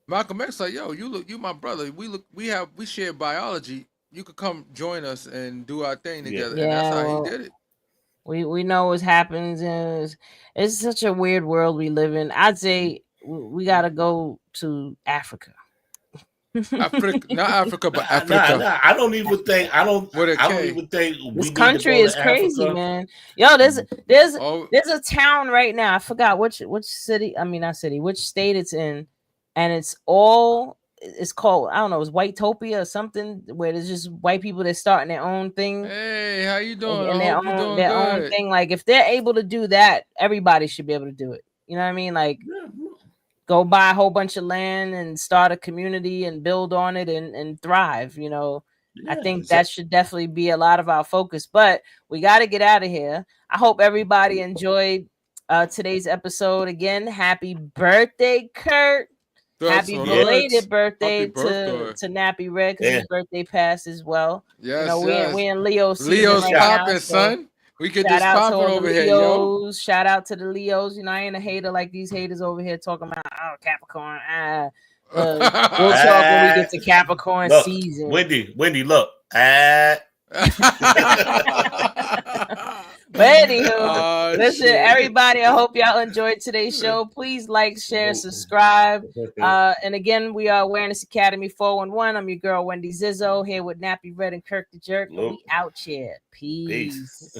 Malcolm X like, yo, you my brother. We share biology. You could come join us and do our thing together, and that's how he did it. We know what happens, and it's such a weird world we live in. I'd say we got to go to Africa. Africa, not Africa, but Africa. Nah, I don't even think With a I don't K. even think This we country need to go is to crazy, Africa. man. Yo, there's Oh, a town right now. I forgot which city. I mean, not city. Which state it's in, and it's called, I don't know. It's Whitetopia or something, where there's just white people that starting their own thing hey, how you doing? and I their hope you're doing their own good. thing. Like if they're able to do that, everybody should be able to do it. You know what I mean? Like go buy a whole bunch of land and start a community and build on it and thrive. I think that should definitely be a lot of our focus. But we got to get out of here. I hope everybody enjoyed today's episode. Again, happy birthday, Kurt. Happy belated birthday to Nappy Red, because his birthday passed as well. Yes, you know, we in Leo season Leo's right popping, now, son. We get shout this out popping to all over the here, yo. Leos. Shout out to the Leos. You know, I ain't a hater like these haters over here talking about Capricorn. We'll talk when we get to Capricorn season. Wendy, look. But anywho, listen, everybody, I hope y'all enjoyed today's show. Please like, share, subscribe. And again, we are Awareness Academy 411. I'm your girl, Wendy Zizzo, here with Nappy Red and Kirk the Jerk. We out here. Peace.